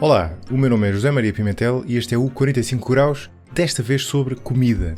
Olá, o meu nome é José Maria Pimentel e este é o 45 Graus, desta vez sobre comida.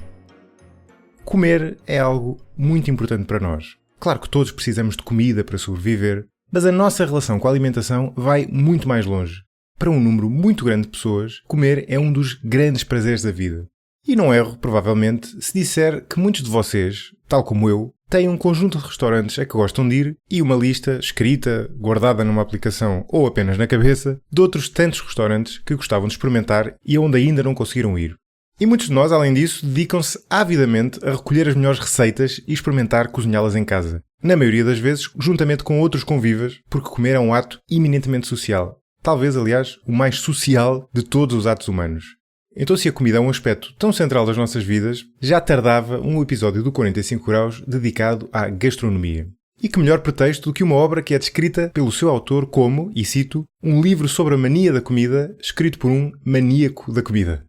Comer é algo muito importante para nós. Claro que todos precisamos de comida para sobreviver, mas a nossa relação com a alimentação vai muito mais longe. Para um número muito grande de pessoas, comer é um dos grandes prazeres da vida. E não erro, provavelmente, se disser que muitos de vocês, tal como eu, têm um conjunto de restaurantes a que gostam de ir e uma lista escrita, guardada numa aplicação ou apenas na cabeça, de outros tantos restaurantes que gostavam de experimentar e onde ainda não conseguiram ir. E muitos de nós, além disso, dedicam-se avidamente a recolher as melhores receitas e experimentar cozinhá-las em casa. Na maioria das vezes, juntamente com outros convivas, porque comer é um ato eminentemente social. Talvez, aliás, o mais social de todos os atos humanos. Então, se a comida é um aspecto tão central das nossas vidas, já tardava um episódio do 45 Graus dedicado à gastronomia. E que melhor pretexto do que uma obra que é descrita pelo seu autor como, e cito, um livro sobre a mania da comida, escrito por um maníaco da comida.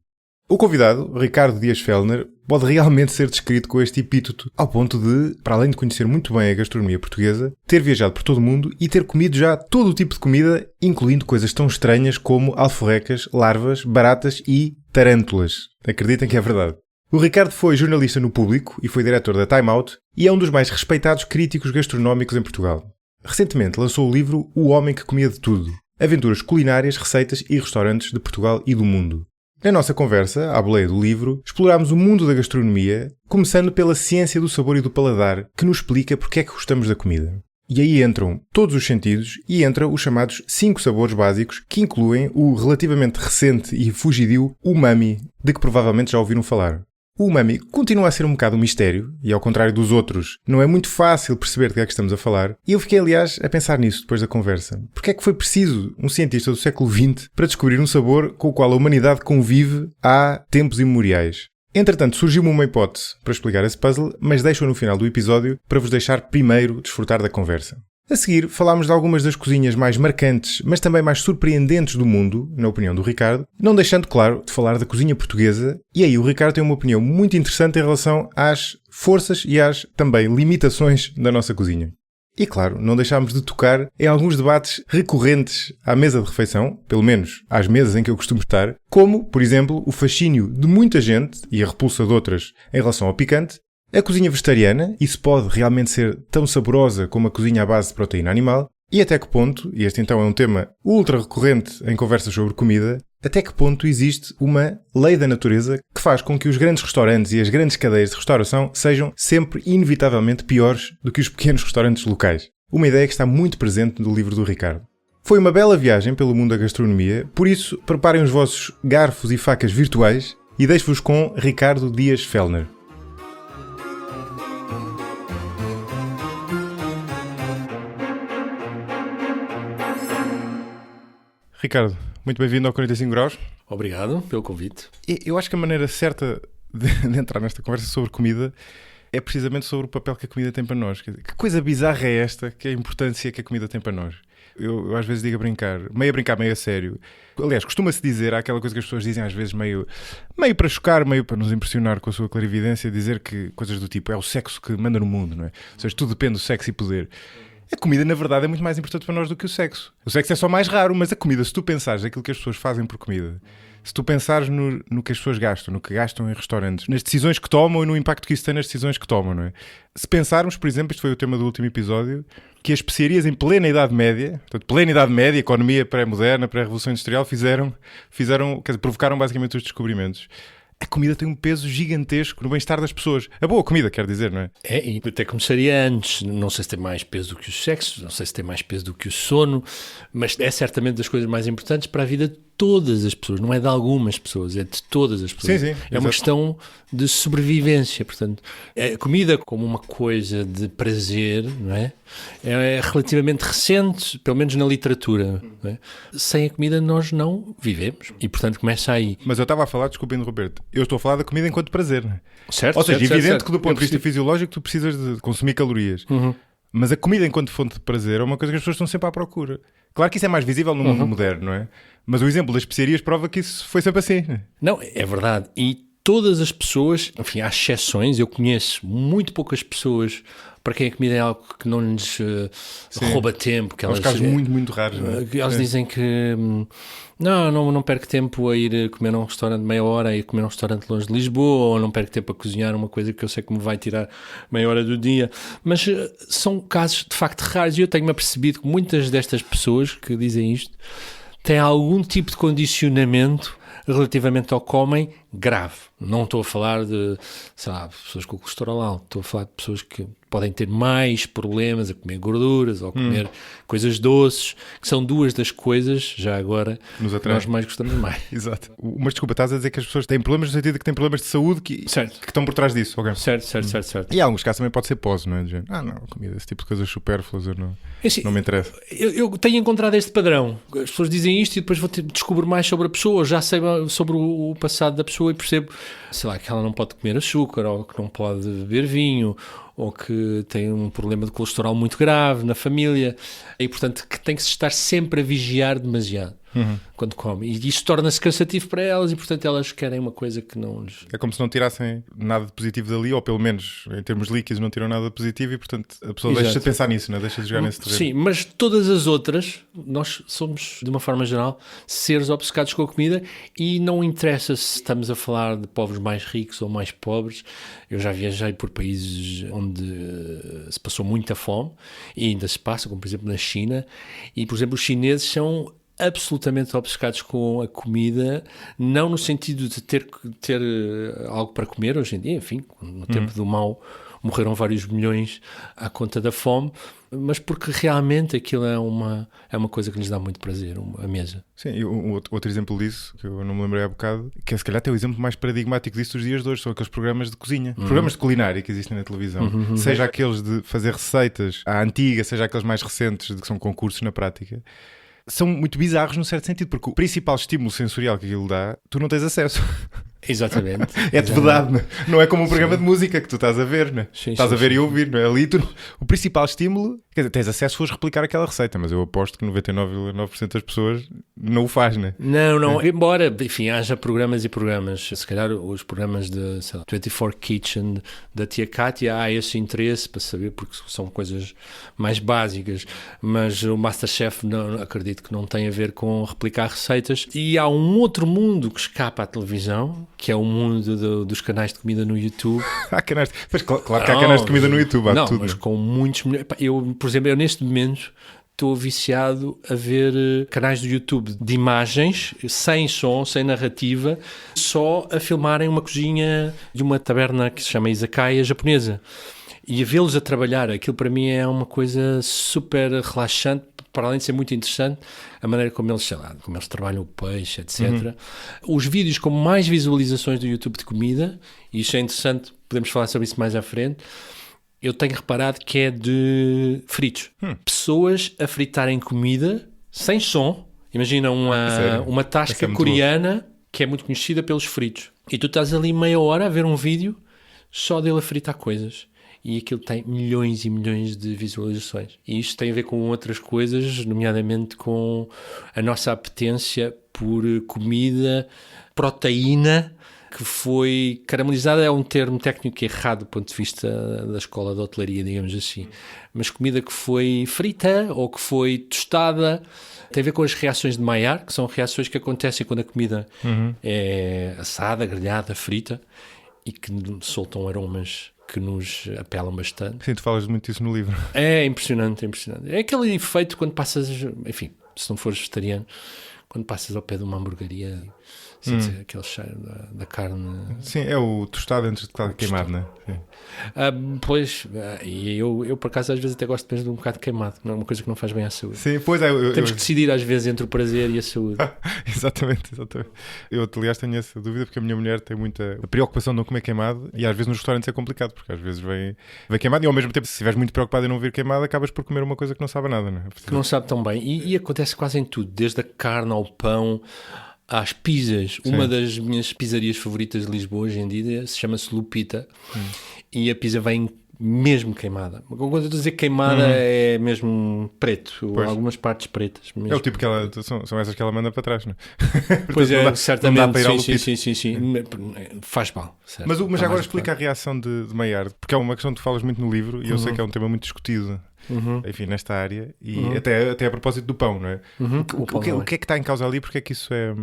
O convidado, Ricardo Dias Fellner, pode realmente ser descrito com este epíteto, ao ponto de, para além de conhecer muito bem a gastronomia portuguesa, ter viajado por todo o mundo e ter comido já todo o tipo de comida, incluindo coisas tão estranhas como alforrecas, larvas, baratas e tarântulas. Acreditem que é verdade. O Ricardo foi jornalista no Público e foi diretor da Time Out e é um dos mais respeitados críticos gastronómicos em Portugal. Recentemente lançou o livro O Homem que Comia de Tudo, aventuras culinárias, receitas e restaurantes de Portugal e do mundo. Na nossa conversa, à boleia do livro, explorámos o mundo da gastronomia, começando pela ciência do sabor e do paladar, que nos explica porque é que gostamos da comida. E aí entram todos os sentidos e entram os chamados 5 sabores básicos, que incluem o relativamente recente e fugidio umami, de que provavelmente já ouviram falar. O umami continua a ser um bocado um mistério, e ao contrário dos outros, não é muito fácil perceber de que é que estamos a falar, e eu fiquei, aliás, a pensar nisso depois da conversa. Porque é que foi preciso um cientista do século XX para descobrir um sabor com o qual a humanidade convive há tempos imemoriais? Entretanto, surgiu-me uma hipótese para explicar esse puzzle, mas deixo-a no final do episódio para vos deixar primeiro desfrutar da conversa. A seguir, falámos de algumas das cozinhas mais marcantes, mas também mais surpreendentes do mundo, na opinião do Ricardo, não deixando, claro, de falar da cozinha portuguesa, e aí o Ricardo tem uma opinião muito interessante em relação às forças e às, também, limitações da nossa cozinha. E claro, não deixámos de tocar em alguns debates recorrentes à mesa de refeição, pelo menos às mesas em que eu costumo estar, como, por exemplo, o fascínio de muita gente, e a repulsa de outras, em relação ao picante, a cozinha vegetariana, e se pode realmente ser tão saborosa como a cozinha à base de proteína animal, e até que ponto, e este então é um tema ultra recorrente em conversas sobre comida, até que ponto existe uma lei da natureza que faz com que os grandes restaurantes e as grandes cadeias de restauração sejam sempre inevitavelmente piores do que os pequenos restaurantes locais. Uma ideia que está muito presente no livro do Ricardo. Foi uma bela viagem pelo mundo da gastronomia, por isso preparem os vossos garfos e facas virtuais e deixo-vos com Ricardo Dias Fellner. Ricardo, muito bem-vindo ao 45 Graus. Obrigado pelo convite. Eu acho que a maneira certa de entrar nesta conversa sobre comida é precisamente sobre o papel que a comida tem para nós. Que coisa bizarra é esta, que é a importância que a comida tem para nós? Eu às vezes digo a brincar, meio a sério. Aliás, costuma-se dizer, há aquela coisa que as pessoas dizem às vezes meio para chocar, meio para nos impressionar com a sua clarividência, dizer que coisas do tipo, é o sexo que manda no mundo, não é? Ou seja, tudo depende do sexo e poder. A comida, na verdade, é muito mais importante para nós do que o sexo. O sexo é só mais raro, mas a comida, se tu pensares naquilo que as pessoas fazem por comida, se tu pensares no que as pessoas gastam, no que gastam em restaurantes, nas decisões que tomam e no impacto que isso tem nas decisões que tomam, não é? Se pensarmos, por exemplo, isto foi o tema do último episódio, que as especiarias em plena Idade Média, portanto, plena Idade Média, economia pré-moderna, pré-revolução industrial, provocaram basicamente os descobrimentos. A comida tem um peso gigantesco no bem-estar das pessoas. A boa comida, quer dizer, não é? E até começaria antes. Não sei se tem mais peso do que o sexo, não sei se tem mais peso do que o sono, mas é certamente das coisas mais importantes para a vida de todas as pessoas. Não é de algumas pessoas, é de todas as pessoas. Sim, é uma questão de sobrevivência. Portanto, a comida como uma coisa de prazer, não é? É relativamente recente, pelo menos na literatura. Não é? Sem a comida nós não vivemos e, portanto, começa aí. Mas eu estava a falar, desculpem, Roberto, eu estou a falar da comida enquanto prazer. Não é? Certo, ou seja, certo, evidente certo. Que do ponto de vista fisiológico tu precisas de consumir calorias. Mas a comida enquanto fonte de prazer é uma coisa que as pessoas estão sempre à procura. Claro que isso é mais visível no mundo moderno, não é? Mas o exemplo das especiarias prova que isso foi sempre assim. Não, é verdade. E todas as pessoas, enfim, há exceções, eu conheço muito poucas pessoas para quem a comida é algo que não lhes rouba tempo. Que São os casos muito, muito raros. Eles dizem que não perco tempo a ir comer num restaurante meia hora, a ir comer num restaurante longe de Lisboa, ou não perco tempo a cozinhar uma coisa que eu sei que me vai tirar meia hora do dia. Mas são casos de facto raros, e eu tenho-me apercebido que muitas destas pessoas que dizem isto têm algum tipo de condicionamento relativamente ao que comem grave. Não estou a falar de, sei lá, pessoas com colesterol alto, estou a falar de pessoas que podem ter mais problemas a comer gorduras ou a comer coisas doces, que são duas das coisas, já agora, que nós mais gostamos mais. Exato. Mas desculpa, estás a dizer que as pessoas têm problemas no sentido de que têm problemas de saúde que estão por trás disso. Okay? Certo. E em alguns casos também pode ser pose, não é? Não, comida, esse tipo de coisas supérfluas, não me interessa. Eu tenho encontrado este padrão. As pessoas dizem isto e depois descubro mais sobre a pessoa, já sei sobre o passado da pessoa e percebo, sei lá, que ela não pode comer açúcar, ou que não pode beber vinho, ou que tem um problema de colesterol muito grave na família, e portanto que tem que se estar sempre a vigiar demasiado quando come, e isso torna-se cansativo para elas, e portanto elas querem uma coisa que não lhes... É como se não tirassem nada de positivo dali, ou pelo menos em termos líquidos não tiram nada de positivo, e portanto a pessoa deixa de pensar nisso, não é? Deixa de jogar nesse terreno. Sim, mas todas as outras, nós somos de uma forma geral seres obcecados com a comida, e não interessa se estamos a falar de povos mais ricos ou mais pobres. Eu já viajei por países onde se passou muita fome, e ainda se passa, como por exemplo na China, e por exemplo os chineses são absolutamente obcecados com a comida, não no sentido de ter algo para comer hoje em dia, enfim, no tempo do Mao morreram vários milhões à conta da fome, mas porque realmente aquilo é uma coisa que lhes dá muito prazer, a mesa. Sim, e outro exemplo disso, que eu não me lembrei há bocado, que é se calhar até o exemplo mais paradigmático disso dos dias de hoje, são aqueles programas de cozinha, programas de culinária que existem na televisão, seja aqueles de fazer receitas à antiga, seja aqueles mais recentes de que são concursos na prática. São muito bizarros num certo sentido, porque o principal estímulo sensorial que aquilo dá, tu não tens acesso. Exatamente. É de verdade, não é como um programa de música que tu estás a ver, né? Estás a ver e ouvir, não é? Ali o principal estímulo, quer dizer, tens acesso se fores replicar aquela receita, mas eu aposto que 99,9% das pessoas não o faz, né? Não, embora, enfim, haja programas e programas, se calhar os programas de, sei lá, 24 Kitchen da Tia Cátia, há esse interesse para saber, porque são coisas mais básicas, mas o MasterChef acredito que não tem a ver com replicar receitas. E há um outro mundo que escapa à televisão, que é o mundo dos canais de comida no YouTube. Há canais, pois, claro que há canais de comida no YouTube, há tudo. Mas com muitos... Por exemplo, eu neste momento estou viciado a ver canais do YouTube de imagens, sem som, sem narrativa, só a filmarem uma cozinha de uma taberna que se chama Izakaya japonesa. E a vê-los a trabalhar, aquilo para mim é uma coisa super relaxante, para além de ser muito interessante, a maneira como eles, sei lá, como eles trabalham o peixe, etc. Os vídeos com mais visualizações do YouTube de comida, e isso é interessante, podemos falar sobre isso mais à frente, eu tenho reparado que é de fritos. Pessoas a fritarem comida sem som. Imagina uma tasca coreana que é muito conhecida pelos fritos. E tu estás ali meia hora a ver um vídeo só dele a fritar coisas. E aquilo tem milhões e milhões de visualizações. E isto tem a ver com outras coisas, nomeadamente com a nossa apetência por comida, proteína, que foi caramelizada, é um termo técnico errado do ponto de vista da escola de hotelaria, digamos assim. Mas comida que foi frita ou que foi tostada, tem a ver com as reações de Maillard, que são reações que acontecem quando a comida é assada, grelhada, frita, e que soltam aromas que nos apelam bastante. Sim, tu falas muito disso no livro. É impressionante, é impressionante. É aquele efeito quando passas, enfim, se não fores vegetariano, quando passas ao pé de uma hamburgueria, aquele cheiro da carne. Sim, é o tostado antes de queimado, não é? Pois, e eu por acaso às vezes até gosto mesmo de um bocado queimado, não é uma coisa que não faz bem à saúde. Sim, pois é. Temos que decidir às vezes entre o prazer e a saúde. Exatamente. Eu, aliás, tenho essa dúvida porque a minha mulher tem muita preocupação de não comer queimado, e às vezes nos restaurantes é complicado, porque às vezes vem queimado, e ao mesmo tempo, se estiveres muito preocupado em não vir queimado, acabas por comer uma coisa que não sabe nada, não é? Que não sabe tão bem. E acontece quase em tudo, desde a carne ao pão, às pizzas. Sim. Uma das minhas pizzarias favoritas de Lisboa hoje em dia se chama-se Lupita. E a pizza vem mesmo queimada. Quando eu estou a dizer queimada é mesmo preto, Pois. algumas partes pretas. É Mesmo. o tipo que são essas que ela manda para trás, não é? Pois Portanto, é, certamente. Não dá para ir ao Sim, lupito. sim. Faz mal. Certo. Mas Está agora mais explica a reação de Maillard, porque é uma questão que tu falas muito no livro e eu sei que é um tema muito discutido, enfim, nesta área, e até a propósito do pão, não é? O que é que está em causa ali? Porque é que isso é...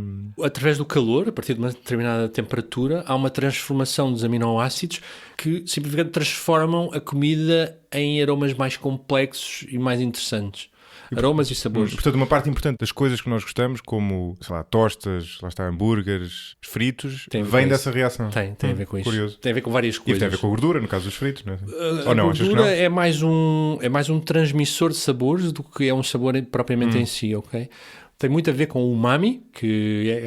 Através do calor, a partir de uma determinada temperatura, há uma transformação dos aminoácidos que simplesmente transformam a comida em aromas mais complexos e mais interessantes. Aromas e sabores. Portanto, uma parte importante das coisas que nós gostamos, como, sei lá, tostas, lá está, hambúrgueres, fritos, vem dessa reação. Tem a ver com isso. Curioso. Tem a ver com várias E coisas. tem a ver com a gordura, no caso dos fritos, não é? A Ou não, achas que não? gordura é mais um transmissor de sabores do que é um sabor propriamente em si, ok? Tem muito a ver com o umami, que é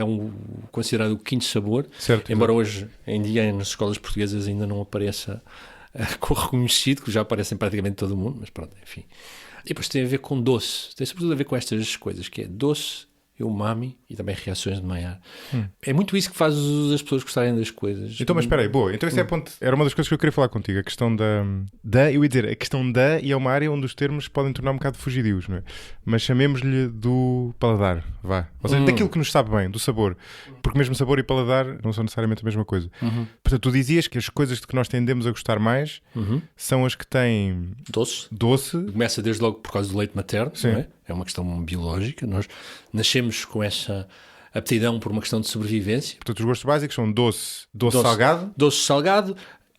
considerado o quinto sabor, Certo, embora hoje em dia nas escolas portuguesas ainda não apareça com reconhecido, que já aparece em praticamente todo o mundo, mas pronto, enfim. E depois tem a ver com doce, tem sobretudo a ver com estas coisas, que é doce, umami e também reações de Maillard. É muito isso que faz as pessoas gostarem das coisas. Então, mas espera aí, boa. Então, era uma das coisas que eu queria falar contigo, a questão eu ia dizer, a questão e é uma área onde os termos podem tornar um bocado fugidios, não é? Mas chamemos-lhe do paladar, vá. Ou seja, daquilo que nos sabe bem, do sabor. Porque mesmo sabor e paladar não são necessariamente a mesma coisa. Portanto, tu dizias que as coisas de que nós tendemos a gostar mais são as que têm doce. Começa desde logo por causa do leite materno, não é? É uma questão biológica. Nós nascemos com essa aptidão por uma questão de sobrevivência. Portanto, os gostos básicos são doce salgado. Doce, salgado,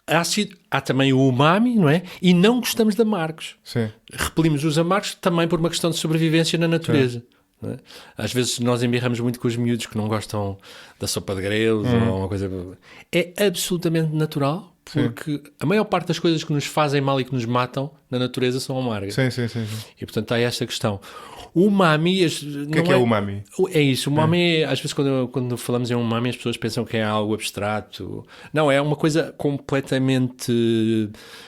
ácido. Há também o umami, não é? E não gostamos de amargos. Sim. Repelimos os amargos também por uma questão de sobrevivência na natureza. Não é? Às vezes nós embirramos muito com os miúdos que não gostam da sopa de grelos ou uma coisa... É absolutamente natural. Porque a maior parte das coisas que nos fazem mal e que nos matam na natureza são amargas. Sim. E portanto há esta questão. O umami... O que é o umami? É isso. O umami, às vezes quando falamos em umami as pessoas pensam que é algo abstrato. Não, é uma coisa completamente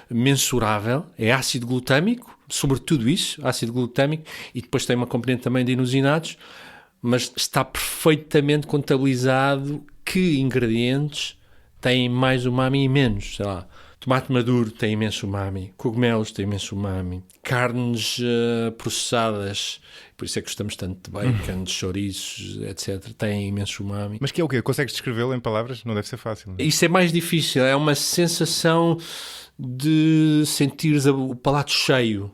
mensurável. É ácido glutâmico, sobretudo isso, ácido glutâmico, e depois tem uma componente também de inosinados, mas está perfeitamente contabilizado que ingredientes têm mais umami e menos, sei lá. Tomate maduro tem imenso umami, cogumelos tem imenso umami, carnes processadas, por isso é que gostamos tanto de bacon, de chouriços, etc., têm imenso umami. Mas que é o quê? Consegues descrevê-lo em palavras? Não deve ser fácil. Não é? Isso é mais difícil, é uma sensação de sentires o palato cheio.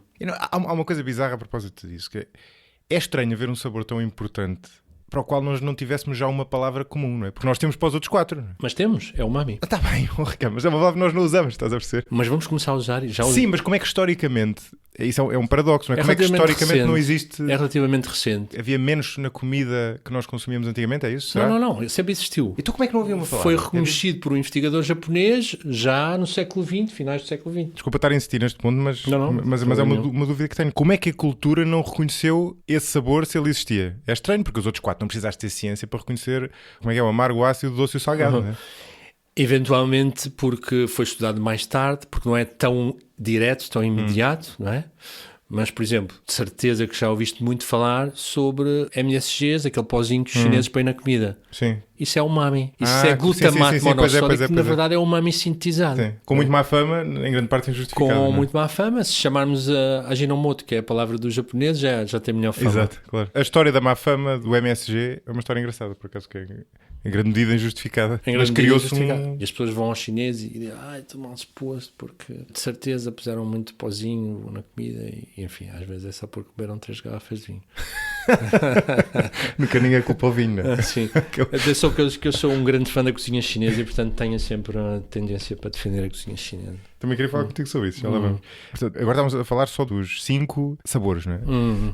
Há uma coisa bizarra a propósito disso, que é estranho ver um sabor tão importante para o qual nós não tivéssemos já uma palavra comum, não é? Porque nós temos para os outros 4. Não é? Mas temos, é umami. Está bem, mas é uma palavra que nós não usamos, estás a perceber? Mas vamos começar a usar e já Sim, mas como é que historicamente... Isso é um paradoxo, não é? Como é que historicamente recente. Não existe... É relativamente recente. Havia menos na comida que nós consumíamos antigamente, é isso? Será? Não, sempre existiu. Então como é que não havia uma palavra? Foi reconhecido por um investigador japonês já no século XX, finais do século XX. Desculpa estar a insistir neste ponto, mas é uma dúvida que tenho. Como é que a cultura não reconheceu esse sabor se ele existia? É estranho, porque os outros 4 não precisaste ter ciência para reconhecer como é que é o amargo, o ácido, o doce e o salgado, não é? Eventualmente porque foi estudado mais tarde, porque não é tão direto, tão imediato, não é? Mas, por exemplo, de certeza que já ouviste muito falar sobre MSGs, aquele pozinho que os chineses põem na comida. Sim. Isso é umami. Isso é glutamato monossódico, que na verdade é umami sintetizado. Sim. Com muito má fama, em grande parte injustificado. Com muito má fama. Se chamarmos a Ajinomoto, que é a palavra dos japoneses, já tem melhor fama. Exato, claro. A história da má fama do MSG é uma história engraçada, por acaso, que é em grande medida injustificada. Mas criou-se E as pessoas vão aos chineses e dizem, estou mal disposto porque de certeza puseram muito pozinho na comida e enfim, às vezes é só porque beberam 3 garrafas de vinho. Nunca ninguém culpa o vinho, não é? Sim. Atenção que eu sou um grande fã da cozinha chinesa e portanto tenho sempre a tendência para defender a cozinha chinesa. Também queria falar contigo sobre isso, já lá vamos. Portanto, agora estamos a falar só dos 5 sabores, não é?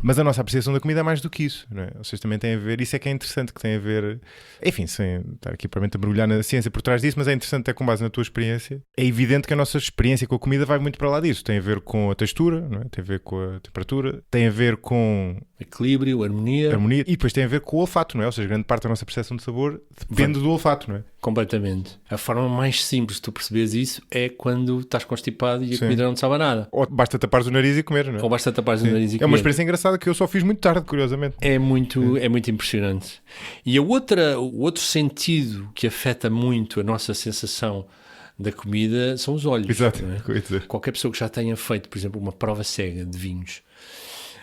Mas a nossa apreciação da comida é mais do que isso, não é? Vocês também têm a ver, isso é que é interessante, que tem a ver, enfim, sem estar aqui provavelmente a mergulhar na ciência por trás disso, mas é interessante até com base na tua experiência. É evidente que a nossa experiência com a comida vai muito para lá disso. Tem a ver com a textura, não é? Tem a ver com a temperatura, tem a ver com equilíbrio, harmonia e depois tem a ver com o olfato, não é? Ou seja, grande parte da nossa percepção de sabor depende do olfato, não é? Completamente. A forma mais simples de tu perceberes isso é quando estás constipado e a comida não te sabe a nada. Ou basta tapares o nariz e comer, não é? Ou basta tapares o nariz e comer. É uma experiência engraçada que eu só fiz muito tarde, curiosamente. É muito impressionante. E o outro sentido que afeta muito a nossa sensação da comida são os olhos. Exato. Não é? Eu ia dizer. Qualquer pessoa que já tenha feito, por exemplo, uma prova cega de vinhos,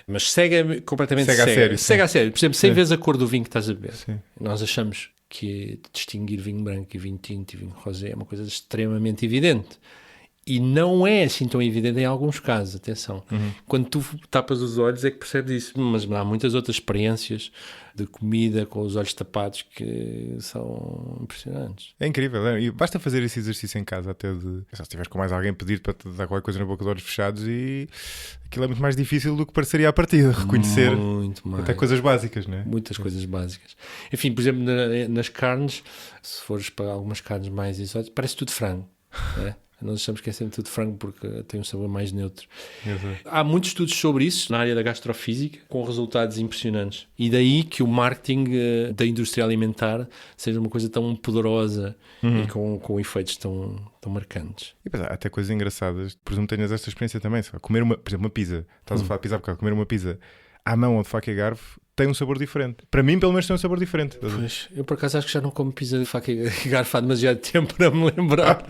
mas cega completamente Cega a sério, cega sim. a sério. Por exemplo, sem Sim. vês a cor do vinho que estás a beber. Sim. Nós achamos que distinguir vinho branco e vinho tinto e vinho rosé é uma coisa extremamente evidente. E não é assim tão evidente em alguns casos, atenção. Quando tu tapas os olhos é que percebes isso. Mas há muitas outras experiências de comida com os olhos tapados que são impressionantes. É incrível, é? E basta fazer esse exercício em casa, até de. Se estiveres com mais alguém pedir para te dar qualquer coisa na boca de olhos fechados, e aquilo é muito mais difícil do que pareceria à partida. Reconhecer Muito mais. até coisas básicas, não é? Muitas coisas básicas. Enfim, por exemplo, nas carnes, se fores para algumas carnes mais exóticas, parece tudo frango. Não é? Nós achamos que é sempre tudo frango porque tem um sabor mais neutro. Exato. Há muitos estudos sobre isso na área da gastrofísica, com resultados impressionantes. E daí que o marketing da indústria alimentar seja uma coisa tão poderosa e com efeitos tão marcantes. E depois há até coisas engraçadas. Presumo que tenhas esta experiência também. Só comer por exemplo, uma pizza. Estás a falar de pizza há bocado. Comer uma pizza à mão ou de faca e garfo tem um sabor diferente. Para mim, pelo menos, tem um sabor diferente. Pois, eu por acaso acho que já não como pizza de faca e garfo há demasiado tempo para me lembrar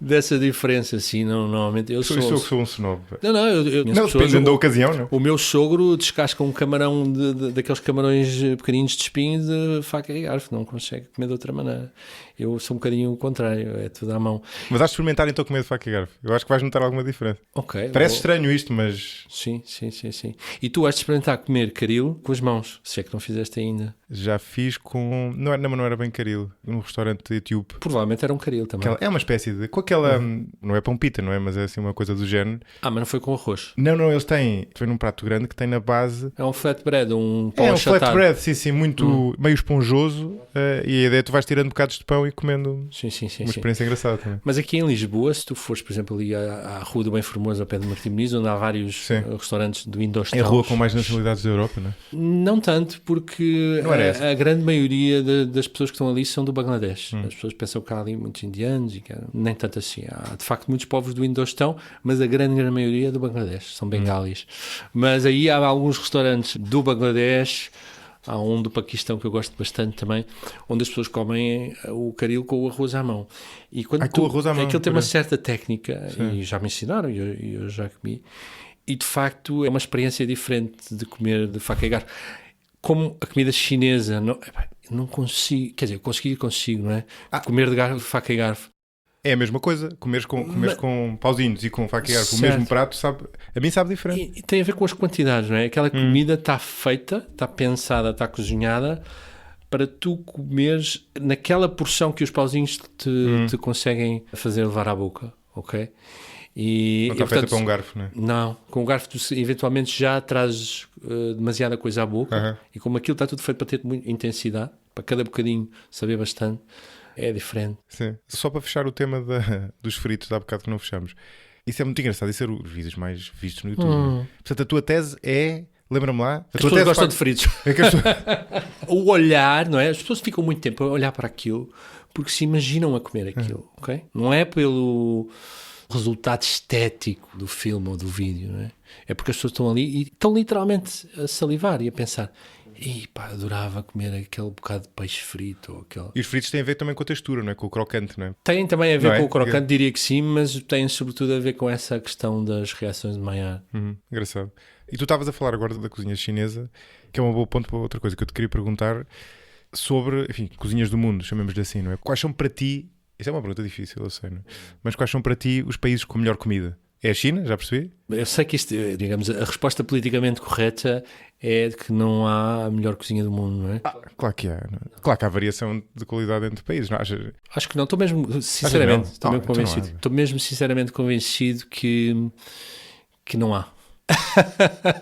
dessa diferença. Assim, não, normalmente eu Sou um snob. Não, eu Não, dependendo da ocasião, não? O meu sogro descasca um camarão daqueles camarões pequeninos de espinho de faca e garfo, não consegue comer de outra maneira. Eu sou um bocadinho o contrário, é tudo à mão. Mas has de experimentar então comer de faca e garfo. Eu acho que vais notar alguma diferença. Ok. Parece estranho isto, mas Sim. E tu has de experimentar comer caril com as mãos, se é que não fizeste ainda. já fiz com. Não era bem caril. Num restaurante etíope. Provavelmente era um caril também. É uma espécie de. Com aquela. Não é pão pita, não é? Mas é assim uma coisa do género. Ah, mas não foi com arroz. Não, eles têm. Foi num prato grande que tem na base. É um flatbread, um pão É um achatado. flatbread, sim, muito meio esponjoso. E a ideia é que tu vais tirando bocados de pão e comendo. Sim. Uma experiência engraçada também. Mas aqui em Lisboa, se tu fores, por exemplo, ali à Rua do Bem Formoso, ao pé de Martim Muniz, onde há vários restaurantes do Indoor É a rua com mais nacionalidades da Europa, não é? Não tanto, porque Não era essa. a grande maioria das pessoas que estão ali são do Bangladesh. As pessoas pensam que há ali muitos indianos, nem tanto assim. Há, de facto, muitos povos do Indostão, mas a grande maioria é do Bangladesh, são bengalis. Mas aí há alguns restaurantes do Bangladesh, há um do Paquistão que eu gosto bastante também, onde as pessoas comem o caril com o arroz à mão. E quando com o arroz à mão, aquilo tem uma parece. certa técnica, e já me ensinaram, e eu já comi. E de facto é uma experiência diferente de comer de faca e garfo. Como a comida chinesa, não consigo, quer dizer, consigo, não é? Comer de faca e garfo. É a mesma coisa. Comeres com pauzinhos e com faca e garfo o Certo. mesmo prato, a mim sabe diferente. E tem a ver com as quantidades, não é? Aquela comida está feita, está pensada, está cozinhada para tu comeres naquela porção que os pauzinhos te conseguem fazer levar à boca, ok? E, Não está feita para um garfo, não é? Não, com o garfo tu eventualmente já trazes demasiada coisa à boca e como aquilo está tudo feito para ter muita intensidade, para cada bocadinho saber bastante, é diferente. Sim. Só para fechar o tema dos fritos, há bocado que não fechamos. Isso é muito engraçado, isso é os vídeos mais vistos no YouTube. Portanto, a tua tese é, lembra-me lá, As pessoas gostam de fritos. É que as pessoas... O olhar, não é? As pessoas ficam muito tempo a olhar para aquilo porque se imaginam a comer aquilo, ok? Não é pelo resultado estético do filme ou do vídeo, não é? É porque as pessoas estão ali e estão literalmente a salivar e a pensar: adorava comer aquele bocado de peixe frito ou aquele... E os fritos têm a ver também com a textura, não é? Com o crocante, não é? Tem também a ver Não é? com o crocante, diria que sim, mas tem sobretudo a ver com essa questão das reações de Maillard. Engraçado. E tu estavas a falar agora da cozinha chinesa, que é um bom ponto para outra coisa que eu te queria perguntar sobre, enfim, cozinhas do mundo, chamemos-lhe assim, não é? Quais são para ti, isso é uma pergunta difícil, eu sei, não é? Mas quais são para ti os países com melhor comida? É a China, já percebi? Eu sei que isto, digamos, a resposta politicamente correta é de que não há a melhor cozinha do mundo, não é? Claro que há. Não é? Claro que há variação de qualidade entre países, não achas? Acho que não, estou mesmo, sinceramente, estou mesmo então convencido. Estou mesmo sinceramente convencido que não há.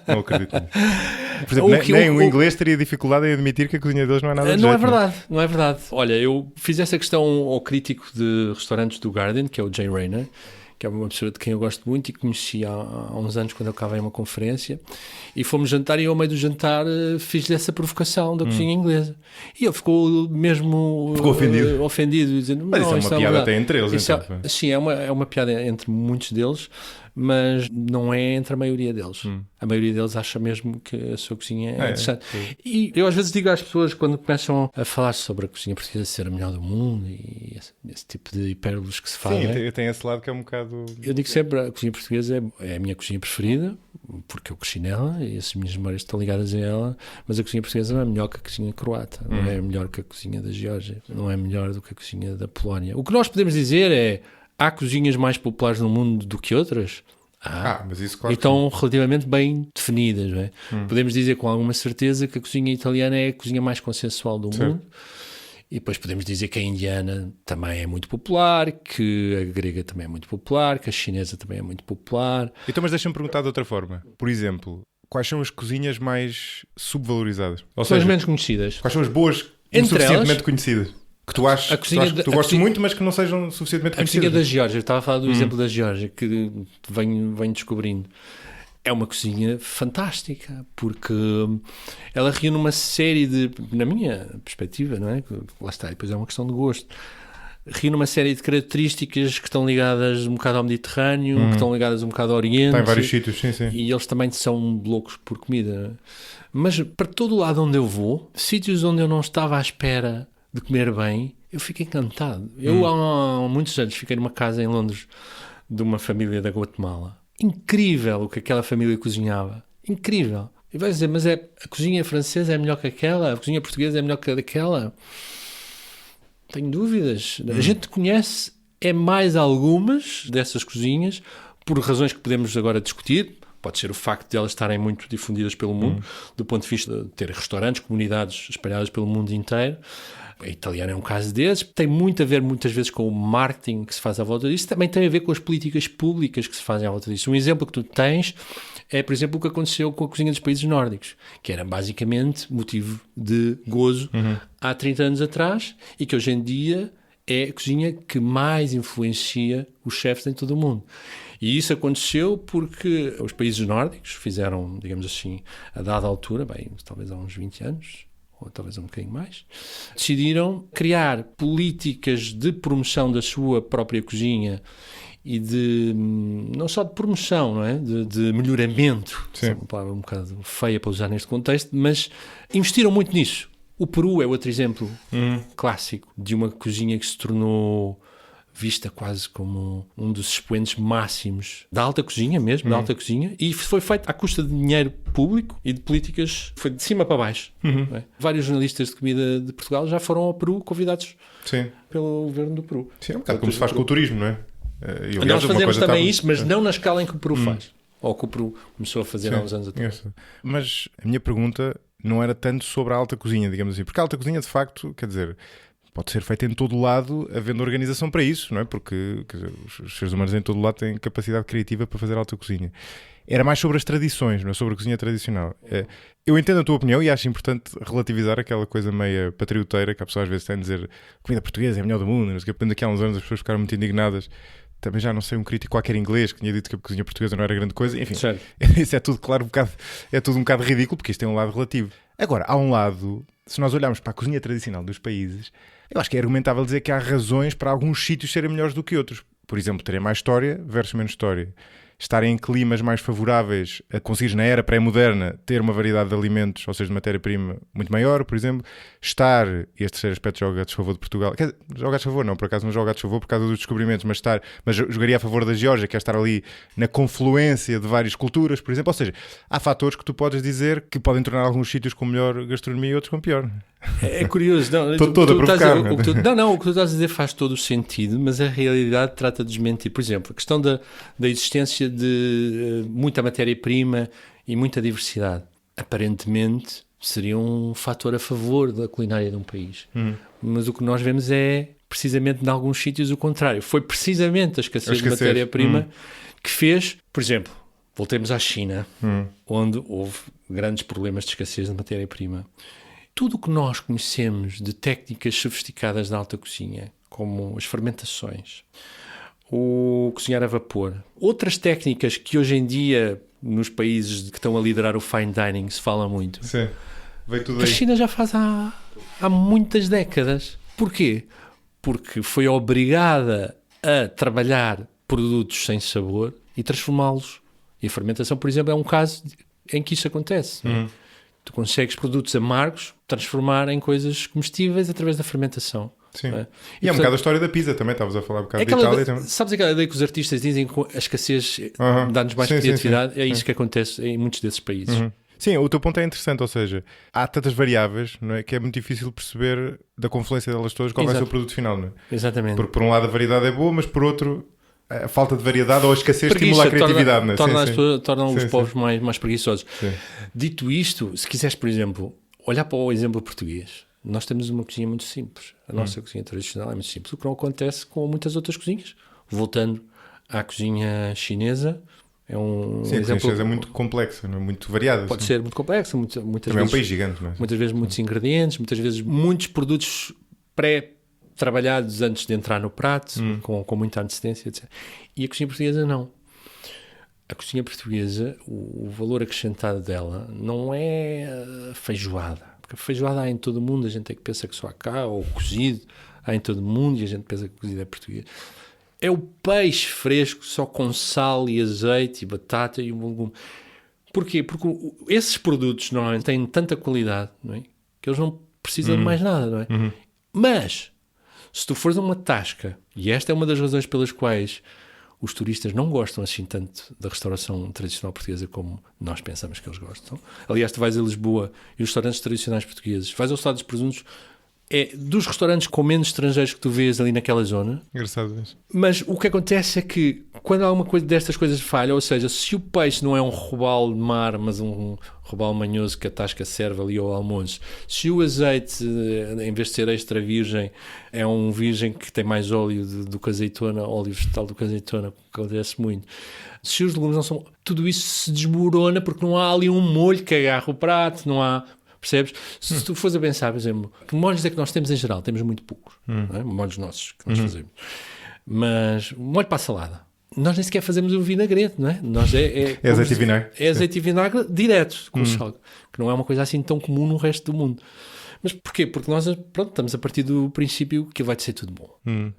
Não acredito nisso. Por exemplo, nem um inglês teria dificuldade em admitir que a cozinha deles não é nada de Não jeito, é verdade, não é verdade. Olha, eu fiz essa questão ao crítico de restaurantes do Guardian, que é o Jay Rayner, que é uma pessoa de quem eu gosto muito e que conheci há uns anos quando eu estava em uma conferência, e fomos jantar e eu, ao meio do jantar, fiz-lhe essa provocação da cozinha inglesa. E ele ficou mesmo ofendido. dizendo, Mas isso é uma piada até entre eles, então. Sim, é uma piada entre muitos deles, mas não é entre a maioria deles. A maioria deles acha mesmo que a sua cozinha é interessante. E eu às vezes digo às pessoas, quando começam a falar sobre a cozinha portuguesa ser a melhor do mundo e esse tipo de hipérboles que se fazem. Sim, eu tenho esse lado que é um bocado... Eu digo sempre, a cozinha portuguesa é a minha cozinha preferida, porque eu cresci nela e as minhas memórias estão ligadas a ela, mas a cozinha portuguesa não é melhor que a cozinha croata, não é melhor que a cozinha da Geórgia, não é melhor do que a cozinha da Polónia. O que nós podemos dizer é, há cozinhas mais populares no mundo do que outras? Mas isso, claro, e estão relativamente bem definidas, não é? Podemos dizer com alguma certeza que a cozinha italiana é a cozinha mais consensual do mundo. E depois podemos dizer que a indiana também é muito popular, que a grega também é muito popular, que a chinesa também é muito popular. Então, mas deixa-me perguntar de outra forma. Por exemplo, quais são as cozinhas mais subvalorizadas? Ou São as seja, menos conhecidas. quais são as boas insuficientemente conhecidas? Que tu achas que tu gostes muito, mas que não sejam suficientemente conhecidas. A cozinha da Geórgia, eu estava a falar do exemplo da Geórgia, que venho descobrindo. É uma cozinha fantástica, porque ela reúne uma série de, na minha perspectiva, não é? Lá está, depois é uma questão de gosto. Reúne uma série de características que estão ligadas um bocado ao Mediterrâneo, que estão ligadas um bocado ao Oriente. Está em vários sítios, sim. E eles também são loucos por comida. Mas para todo o lado onde eu vou, sítios onde eu não estava à espera de comer bem, eu fico encantado. Eu há muitos anos fiquei numa casa em Londres de uma família da Guatemala. Incrível o que aquela família cozinhava. Incrível. E vai dizer, mas a cozinha francesa é melhor que aquela? A cozinha portuguesa é melhor que aquela? Tenho dúvidas. A gente conhece mais algumas dessas cozinhas por razões que podemos agora discutir. Pode ser o facto de elas estarem muito difundidas pelo mundo, do ponto de vista de ter restaurantes, comunidades espalhadas pelo mundo inteiro. A italiana é um caso desses. Tem muito a ver, muitas vezes, com o marketing que se faz à volta disso. Também tem a ver com as políticas públicas que se fazem à volta disso. Um exemplo que tu tens é, por exemplo, o que aconteceu com a cozinha dos países nórdicos, que era basicamente motivo de gozo há 30 anos atrás e que hoje em dia é a cozinha que mais influencia os chefes em todo o mundo. E isso aconteceu porque os países nórdicos fizeram, digamos assim, a dada altura, talvez há uns 20 anos, ou talvez um bocadinho mais, decidiram criar políticas de promoção da sua própria cozinha e de, não só de promoção, não é? De melhoramento, é uma palavra um bocado feia para usar neste contexto, mas investiram muito nisso. O Peru é outro exemplo clássico de uma cozinha que se tornou vista quase como um dos expoentes máximos da alta cozinha mesmo, da alta cozinha, e foi feito à custa de dinheiro público e de políticas, foi de cima para baixo. Não é? Vários jornalistas de comida de Portugal já foram ao Peru convidados pelo governo do Peru. Sim, é um bocado como se faz com o turismo, não é? Nós fazemos também isso, mas não na escala em que o Peru faz. Ou que o Peru começou a fazer há uns anos atrás. Mas a minha pergunta não era tanto sobre a alta cozinha, digamos assim, porque a alta cozinha, de facto, quer dizer, pode ser feita em todo o lado, havendo organização para isso, não é? Porque os seres humanos em todo o lado têm capacidade criativa para fazer alta cozinha. Era mais sobre as tradições, não é? Sobre a cozinha tradicional. Eu entendo a tua opinião e acho importante relativizar aquela coisa meia patrioteira que a pessoa às vezes tem a dizer comida portuguesa é a melhor do mundo, não sei o que. Daqui a uns anos as pessoas ficaram muito indignadas. Também já não sei, um crítico qualquer inglês que tinha dito que a cozinha portuguesa não era grande coisa. Enfim, isso é tudo, claro, é tudo um bocado ridículo, porque isto tem um lado relativo. Agora, há um lado, se nós olharmos para a cozinha tradicional dos países, eu acho que é argumentável dizer que há razões para alguns sítios serem melhores do que outros. Por exemplo, terem mais história versus menos história. Estarem em climas mais favoráveis a conseguir, na era pré-moderna, ter uma variedade de alimentos, ou seja, de matéria-prima muito maior, por exemplo. Estar, e este terceiro aspecto joga a desfavor de Portugal, quer dizer, joga a desfavor, não, por acaso não joga a desfavor por causa dos descobrimentos, mas jogaria a favor da Geórgia, que é estar ali na confluência de várias culturas, por exemplo. Ou seja, há fatores que tu podes dizer que podem tornar alguns sítios com melhor gastronomia e outros com pior. É curioso, não? Estou todo a provocar. O que tu estás a dizer faz todo o sentido, mas a realidade trata de desmentir. Por exemplo, a questão da existência de muita matéria-prima e muita diversidade. Aparentemente seria um fator a favor da culinária de um país. Mas o que nós vemos é, precisamente, em alguns sítios, o contrário. Foi precisamente a escassez de matéria-prima que fez, por exemplo, voltemos à China, onde houve grandes problemas de escassez de matéria-prima. Tudo o que nós conhecemos de técnicas sofisticadas da alta cozinha, como as fermentações, o cozinhar a vapor, outras técnicas que hoje em dia, nos países que estão a liderar o fine dining, se fala muito. Sim, veio tudo aí. A China já faz há muitas décadas. Porquê? Porque foi obrigada a trabalhar produtos sem sabor e transformá-los. E a fermentação, por exemplo, é um caso em que isso acontece. Tu consegues produtos amargos transformar em coisas comestíveis através da fermentação. Sim. Não é? E é um bocado a história da pizza também, estavas a falar um bocado de Itália também. Sabes aquela ideia que os artistas dizem que a escassez dá-nos mais Sim, criatividade? sim. É isso que acontece em muitos desses países. Sim, o teu ponto é interessante, ou seja, há tantas variáveis, não é, que é muito difícil perceber da confluência delas todas qual vai ser o produto final. Não é? Exatamente. Porque por um lado a variedade é boa, mas por outro a falta de variedade ou a escassez estimula a criatividade. Torna os povos mais preguiçosos. Sim. Dito isto, se quiseres, por exemplo, olhar para o exemplo português, nós temos uma cozinha muito simples. A nossa cozinha tradicional é muito simples, o que não acontece com muitas outras cozinhas. Voltando à cozinha chinesa, é um Sim, exemplo. A chinesa é muito complexa, não é? Muito variada. Pode ser muito complexa, muitas também vezes. é um país gigante, não é? Muitas vezes muitos ingredientes, muitas vezes muitos produtos pré-trabalhados antes de entrar no prato, com muita antecedência, etc. E a cozinha portuguesa não. A cozinha portuguesa, o valor acrescentado dela não é a feijoada. Porque a feijoada há em todo o mundo, a gente é que pensa que só há cá, ou cozido há em todo o mundo e a gente pensa que cozido é português. É o peixe fresco, só com sal e azeite e batata e um legume. Porquê? Porque esses produtos normalmente têm tanta qualidade, não é? Que eles não precisam de mais nada, não é? Mas, se tu fores a uma tasca, e esta é uma das razões pelas quais os turistas não gostam assim tanto da restauração tradicional portuguesa como nós pensamos que eles gostam. Aliás, tu vais a Lisboa e os restaurantes tradicionais portugueses, vais ao Estado dos Presuntos, é dos restaurantes com menos estrangeiros que tu vês ali naquela zona. Engraçado isso. Mas o que acontece é que quando alguma coisa destas coisas falha, ou seja, se o peixe não é um robalo de mar, mas um robalo manhoso que a tasca serve ali ao almoço, se o azeite, em vez de ser extra virgem, é um virgem que tem mais óleo do que azeitona, óleo vegetal do que azeitona, que acontece muito, se os legumes não são... Tudo isso se desmorona porque não há ali um molho que agarra o prato, não há... Percebes? Se tu fores a pensar, por exemplo, que molhos é que nós temos em geral? Temos muito poucos. Não é? Molhos nossos que nós fazemos. Mas molho para a salada. Nós nem sequer fazemos o vinagrete, não é? Nós é azeite e vinagre. É azeite e vinagre direto, com sal, que não é uma coisa assim tão comum no resto do mundo. Mas porquê? Porque nós estamos a partir do princípio que vai ser tudo bom.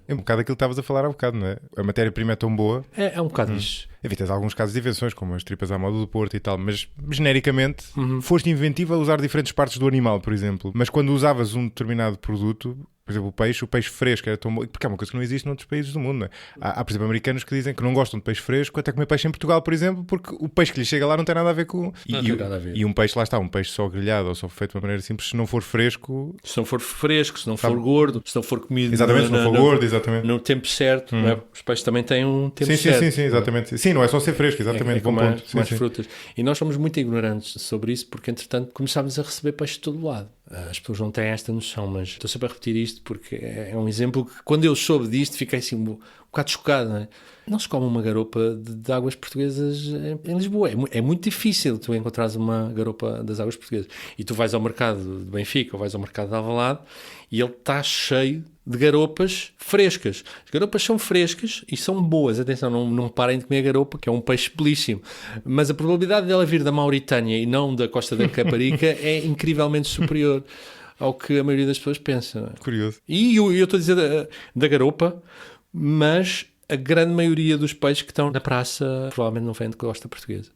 É um bocado aquilo que estavas a falar há bocado, não é? A matéria-prima é tão boa. É um bocado isso. Enfim, tens alguns casos de invenções, como as tripas à moda do Porto e tal, mas genericamente foste inventivo a usar diferentes partes do animal, por exemplo. Mas quando usavas um determinado produto, por exemplo, o peixe fresco era tão bom, porque é uma coisa que não existe noutros países do mundo, não é? Há, por exemplo, americanos que dizem que não gostam de peixe fresco até comer peixe em Portugal, por exemplo, porque o peixe que lhe chega lá não tem nada a ver com... E um peixe, lá está, um peixe só grelhado ou só feito de uma maneira simples, se não for fresco... Se não for fresco, se não for gordo, se não for comido... Exatamente, se não for gordo, exatamente. No tempo certo, não é? Os peixes também têm um tempo certo. Sim, exatamente. Sim, não é só ser fresco, exatamente, bom ponto. Mais frutas. E nós somos muito ignorantes sobre isso, porque entretanto começámos a receber peixe de todo lado. As pessoas não têm esta noção, mas estou sempre a repetir isto porque é um exemplo que quando eu soube disto fiquei assim um bocado chocado, não é? Não se come uma garopa de águas portuguesas em Lisboa. É muito difícil tu encontrares uma garopa das águas portuguesas. E tu vais ao mercado de Benfica ou vais ao mercado de Alvalade e ele está cheio de garopas frescas. As garopas são frescas e são boas. Atenção, não parem de comer garopa, que é um peixe belíssimo. Mas a probabilidade dela vir da Mauritânia e não da Costa da Caparica é incrivelmente superior ao que a maioria das pessoas pensa. Curioso. E eu estou a dizer da garopa, mas a grande maioria dos peixes que estão na praça provavelmente não vem de costa portuguesa.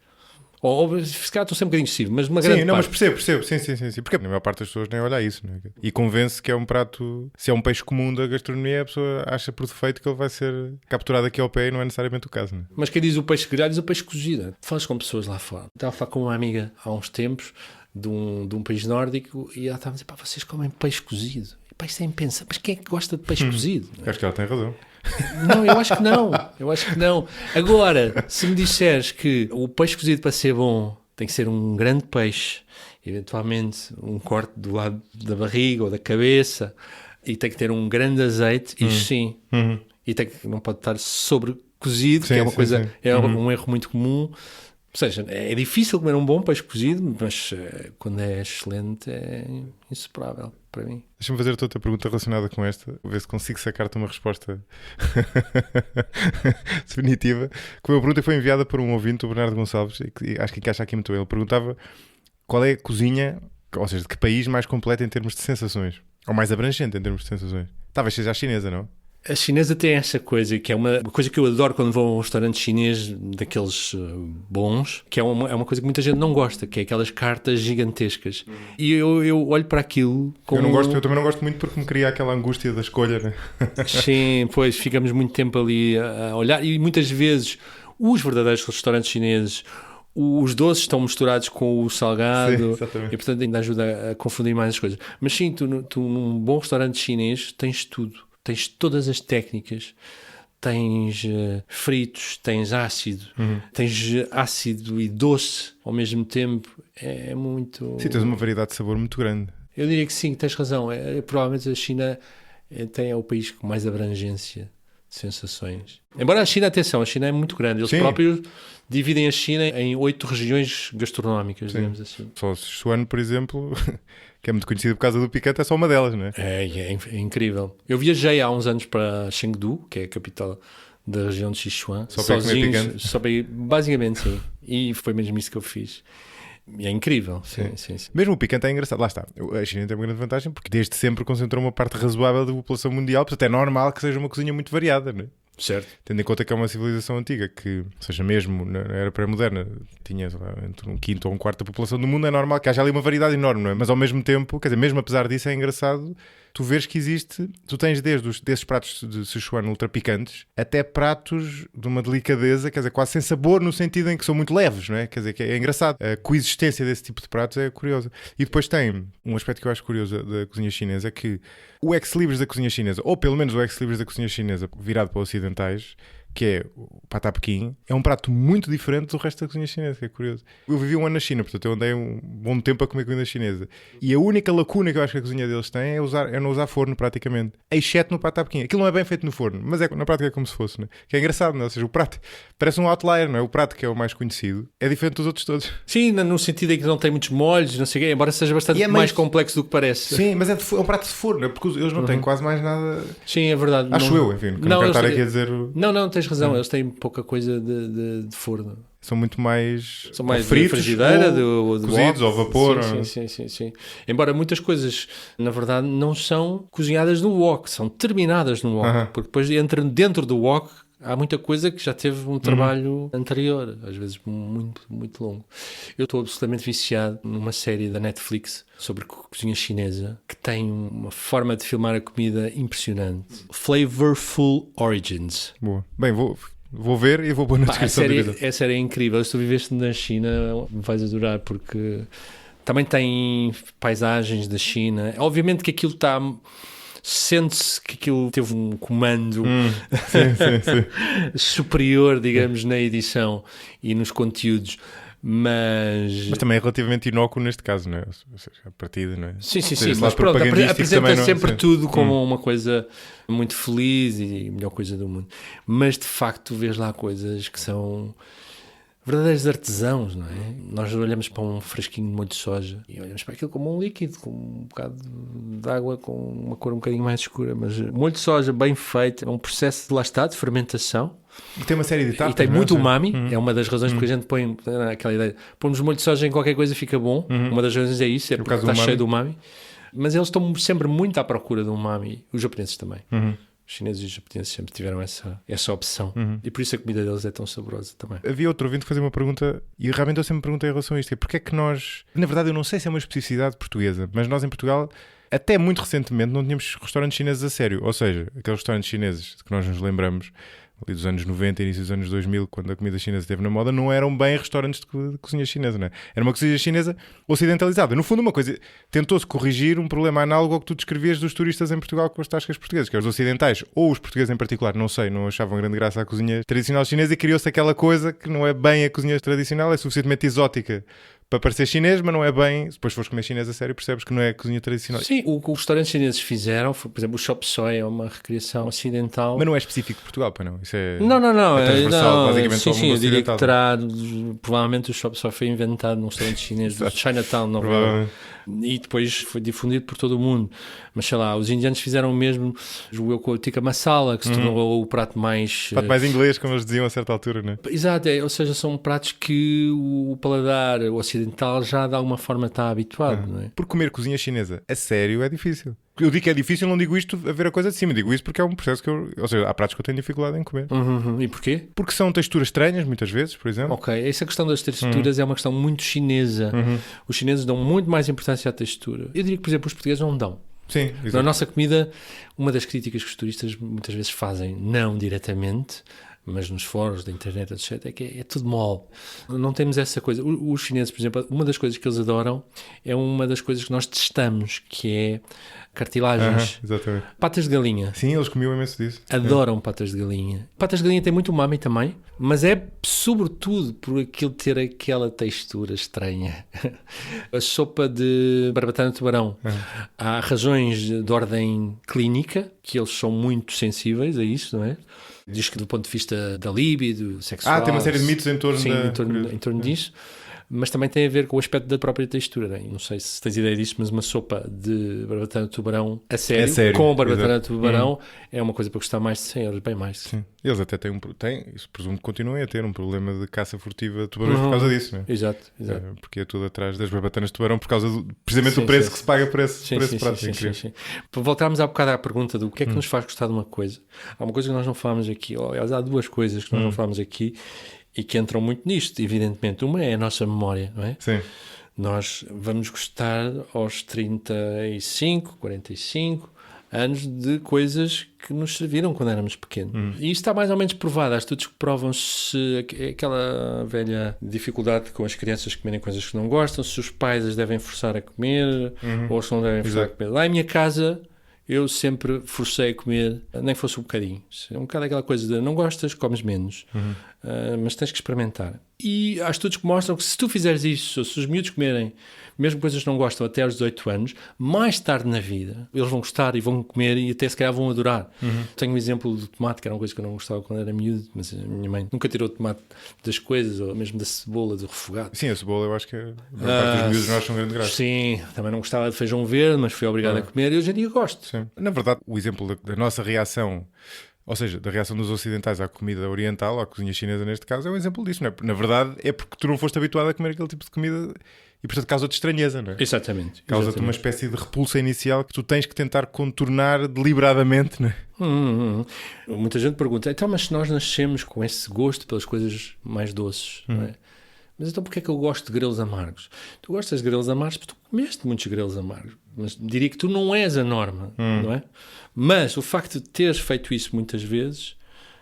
Ou se calhar estou sempre um bocadinho excessivo, mas uma grande parte. Mas percebo. Sim. Porque a maior parte das pessoas nem olha isso, não é? E convence que é um prato... Se é um peixe comum da gastronomia, a pessoa acha por defeito que ele vai ser capturado aqui ao pé e não é necessariamente o caso, não é? Mas quem diz o peixe grelhado diz o peixe cozido. Falas com pessoas lá fora. Estava a falar com uma amiga há uns tempos de um país nórdico e ela estava a dizer, vocês comem peixe cozido. E pá, isso é impensa. Mas quem é que gosta de peixe cozido? Acho que ela tem razão. Não, eu acho que não. Agora, se me disseres que o peixe cozido para ser bom tem que ser um grande peixe, eventualmente um corte do lado da barriga ou da cabeça, e tem que ter um grande azeite, isso sim. E não pode estar sobre cozido, que é uma coisa, é um erro muito comum. Ou seja, é difícil comer um bom peixe cozido, mas quando é excelente é insuperável para mim. Deixa-me fazer outra pergunta relacionada com esta, ver se consigo sacar-te uma resposta definitiva. Que a minha pergunta foi enviada por um ouvinte, o Bernardo Gonçalves, e acho que encaixa aqui muito bem. Ele perguntava qual é a cozinha, ou seja, de que país mais completa em termos de sensações, ou mais abrangente em termos de sensações. Talvez seja a chinesa, não? A chinesa tem essa coisa, que é uma coisa que eu adoro quando vou a um restaurante chinês daqueles bons, que é uma coisa que muita gente não gosta, que é aquelas cartas gigantescas. E eu olho para aquilo como... Eu também não gosto muito porque me cria aquela angústia da escolha, né? Sim, pois ficamos muito tempo ali a olhar e muitas vezes os verdadeiros restaurantes chineses, os doces estão misturados com o salgado. Sim, exatamente. E portanto ainda ajuda a confundir mais as coisas. Mas sim, tu num bom restaurante chinês tens tudo. Tens todas as técnicas, tens fritos, tens ácido, tens ácido e doce ao mesmo tempo. É muito... Sim, tens uma variedade de sabor muito grande. Eu diria que sim, tens razão. Provavelmente a China é o país com mais abrangência de sensações. Embora a China, atenção, a China é muito grande. Eles próprios dividem a China em 8 regiões gastronómicas, digamos assim. Só Sichuan, por exemplo... que é muito conhecido por causa do picante, é só uma delas, não é? É incrível. Eu viajei há uns anos para Chengdu, que é a capital da região de Sichuan. Só para comer picante? Só para ir, basicamente, sim. E foi mesmo isso que eu fiz. E é incrível. Sim. Mesmo o picante é engraçado. Lá está. A China tem uma grande vantagem porque desde sempre concentrou uma parte razoável da população mundial, portanto é normal que seja uma cozinha muito variada, não é? Certo. Tendo em conta que é uma civilização antiga, que, ou seja, mesmo na era pré-moderna, tinha lá, entre um quinto ou um quarto da população do mundo, é normal que haja ali uma variedade enorme, não é? Mas ao mesmo tempo, quer dizer, mesmo apesar disso, é engraçado tu vês que existe, tu tens desses pratos de Sichuan ultra picantes até pratos de uma delicadeza, quer dizer, quase sem sabor, no sentido em que são muito leves, não é? Quer dizer, que é engraçado. A coexistência desse tipo de pratos é curiosa. E depois tem um aspecto que eu acho curioso da cozinha chinesa, é que o ex-libris da cozinha chinesa, ou pelo menos o ex-libris da cozinha chinesa virado para ocidentais, que é o patá Pequim, é um prato muito diferente do resto da cozinha chinesa, que é curioso. Eu vivi um ano na China, portanto eu andei um bom tempo a comer comida chinesa. E a única lacuna que eu acho que a cozinha deles tem é não usar forno praticamente, exceto no patá Pequim. Aquilo não é bem feito no forno, mas na prática é como se fosse, né? Que é engraçado, não é? Ou seja, o prato parece um outlier, não é? O prato que é o mais conhecido é diferente dos outros todos. Sim, no sentido em que não tem muitos molhos, não sei o quê, embora seja bastante mais complexo do que parece. Sim, mas é um prato de forno, é porque eles não têm quase mais nada. Sim, é verdade. Acho eu, enfim, não quero estar aqui a dizer... Não, tens razão, eles têm pouca coisa de forno. São muito mais... São mais fritos, de frigideira, ou cozidos, ou vapor. Sim. Embora muitas coisas, na verdade, não são cozinhadas no wok, são terminadas no wok. Porque depois entram dentro do wok, há muita coisa que já teve um trabalho anterior, às vezes muito, muito longo. Eu estou absolutamente viciado numa série da Netflix sobre cozinha chinesa, que tem uma forma de filmar a comida impressionante. Flavorful Origins. Boa. Bem, vou ver e vou pôr na descrição do vídeo. A série é incrível. Se tu viveste na China, vais adorar, porque também tem paisagens da China. Obviamente que aquilo está... Sente-se que aquilo teve um comando sim. superior, digamos, na edição e nos conteúdos. Mas também é relativamente inócuo neste caso, não é? Ou seja, a partida, não é? Sim, mas pronto, apresenta sempre tudo como uma coisa muito feliz e a melhor coisa do mundo. Mas de facto, tu vês lá coisas que são verdadeiros artesãos, não é? Nós olhamos para um frasquinho de molho de soja e olhamos para aquilo como um líquido, com um bocado de água com uma cor um bocadinho mais escura, mas molho de soja bem feito, é um processo de lá está, de fermentação. E tem uma série de etapas. E tem muito umami, é uma das razões porque a gente põe aquela ideia, pomos molho de soja em qualquer coisa fica bom, uma das razões é isso, é porque está cheio de umami. Mas eles estão sempre muito à procura do umami, os japoneses também. Os chineses e os japoneses sempre tiveram essa opção. E por isso a comida deles é tão saborosa também. Havia outro ouvinte que fazia uma pergunta, e realmente eu sempre me perguntei em relação a isto, é porque é que nós... Na verdade eu não sei se é uma especificidade portuguesa, mas nós em Portugal, até muito recentemente, não tínhamos restaurantes chineses a sério. Ou seja, aqueles restaurantes chineses que nós nos lembramos, ali dos anos 90, início dos anos 2000, quando a comida chinesa esteve na moda, não eram bem restaurantes de cozinha chinesa, não é? Era uma cozinha chinesa ocidentalizada. No fundo, uma coisa... Tentou-se corrigir um problema análogo ao que tu descrevias dos turistas em Portugal com as tascas portuguesas, que é os ocidentais, ou os portugueses em particular, não sei, não achavam grande graça à cozinha tradicional chinesa e criou-se aquela coisa que não é bem a cozinha tradicional, é suficientemente exótica para parecer chinês, mas não é bem... Depois fores comer chinês a sério, percebes que não é cozinha tradicional. Sim, o que os restaurantes chineses fizeram, foi, por exemplo, o Chop Suey é uma recriação ocidental. Mas não é específico de Portugal, pá, não? Isso é... Não. É transversal, basicamente, sim, ao mundo eu diria ocidental. que terá... Provavelmente o Chop Suey foi inventado num restaurante chinês do Chinatown, Nova York. E depois foi difundido por todo o mundo. Mas sei lá, os indianos fizeram o mesmo, julgo com o tikka masala, que se tornou o prato mais... Prato mais inglês, como eles diziam a certa altura, não é? Exato, ou seja, são pratos que o paladar ocidental já de alguma forma está habituado, não é? Porque comer cozinha chinesa a sério é difícil. Eu digo que é difícil, não digo isto a ver a coisa de cima, digo isso porque é um processo que ou seja, há pratos que eu tenho dificuldade em comer. E porquê? Porque são texturas estranhas, muitas vezes, por exemplo. Ok, essa questão das texturas é uma questão muito chinesa. Os chineses dão muito mais importância à textura. Eu diria que, por exemplo, os portugueses não dão. Sim, Na nossa comida, uma das críticas que os turistas muitas vezes fazem, não diretamente, mas nos fóruns da internet, etc., é que é tudo mole. Não temos essa coisa. Os chineses, por exemplo, uma das coisas que eles adoram é uma das coisas que nós testamos, que é cartilagens. Exatamente. Patas de galinha. Sim, eles comiam imenso disso. Adoram patas de galinha. Patas de galinha tem muito umami também, mas é sobretudo por aquilo ter aquela textura estranha. A sopa de barbatana de tubarão. Há razões de ordem clínica, que eles são muito sensíveis a isso, não é? Diz que do ponto de vista da libido, sexual... tem uma série de mitos em torno, sim, em torno disso. Mas também tem a ver com o aspecto da própria textura. Né? Não sei se tens ideia disso, mas uma sopa de barbatana de tubarão a sério com barbatana de tubarão é uma coisa para custar mais de 100 euros, bem mais. Sim. Eles até têm isso presumo que continuem a ter um problema de caça furtiva de tubarões por causa disso. Não é? Exato. Porque é tudo atrás das barbatanas de tubarão por causa precisamente do preço que se paga por esse prato. Sim. Para voltarmos há bocado à pergunta do que é que nos faz gostar de uma coisa, há uma coisa que nós não falamos aqui, há duas coisas que nós não falamos aqui e que entram muito nisto, evidentemente. Uma é a nossa memória, não é? Sim. Nós vamos gostar aos 35, 45 anos de coisas que nos serviram quando éramos pequenos. E isto está mais ou menos provado. Há estudos que provam se aquela velha dificuldade com as crianças comerem coisas que não gostam, se os pais as devem forçar a comer ou se não devem forçar a comer. Lá em minha casa... eu sempre forcei a comer, nem fosse um bocadinho. Um bocado aquela coisa de não gostas, comes menos. Mas tens que experimentar. E há estudos que mostram que se tu fizeres isso, se os miúdos comerem mesmo coisas que não gostam até aos 18 anos, mais tarde na vida, eles vão gostar e vão comer e até se calhar vão adorar. Tenho um exemplo do tomate, que era uma coisa que eu não gostava quando era miúdo, mas a minha mãe nunca tirou o tomate das coisas, ou mesmo da cebola, do refogado. Sim, a cebola eu acho que a maior parte dos miúdos não acham grande graça. Sim, também não gostava de feijão verde, mas fui obrigado a comer e hoje em dia gosto. Sim. Na verdade, o exemplo da nossa reação, ou seja, da reação dos ocidentais à comida oriental, à cozinha chinesa neste caso, é um exemplo disso, não é? Na verdade, é porque tu não foste habituado a comer aquele tipo de comida e, portanto, causa-te estranheza, não é? Exatamente. Causa-te uma espécie de repulsa inicial que tu tens que tentar contornar deliberadamente, não é? Muita gente pergunta, então, mas se nós nascemos com esse gosto pelas coisas mais doces, não é? Mas então porquê é que eu gosto de grelos amargos? Tu gostas de grelos amargos porque tu comeste muitos grelos amargos. Mas diria que tu não és a norma, não é? Mas o facto de teres feito isso muitas vezes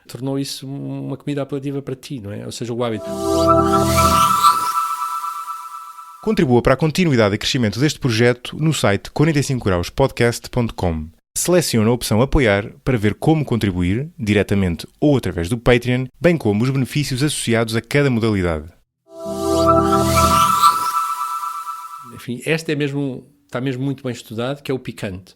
tornou isso uma comida apelativa para ti, não é? Ou seja, o hábito. Contribua para a continuidade e crescimento deste projeto no site 45grauspodcast.com. Selecione a opção Apoiar para ver como contribuir, diretamente ou através do Patreon, bem como os benefícios associados a cada modalidade. Enfim, está mesmo muito bem estudado, que é o picante.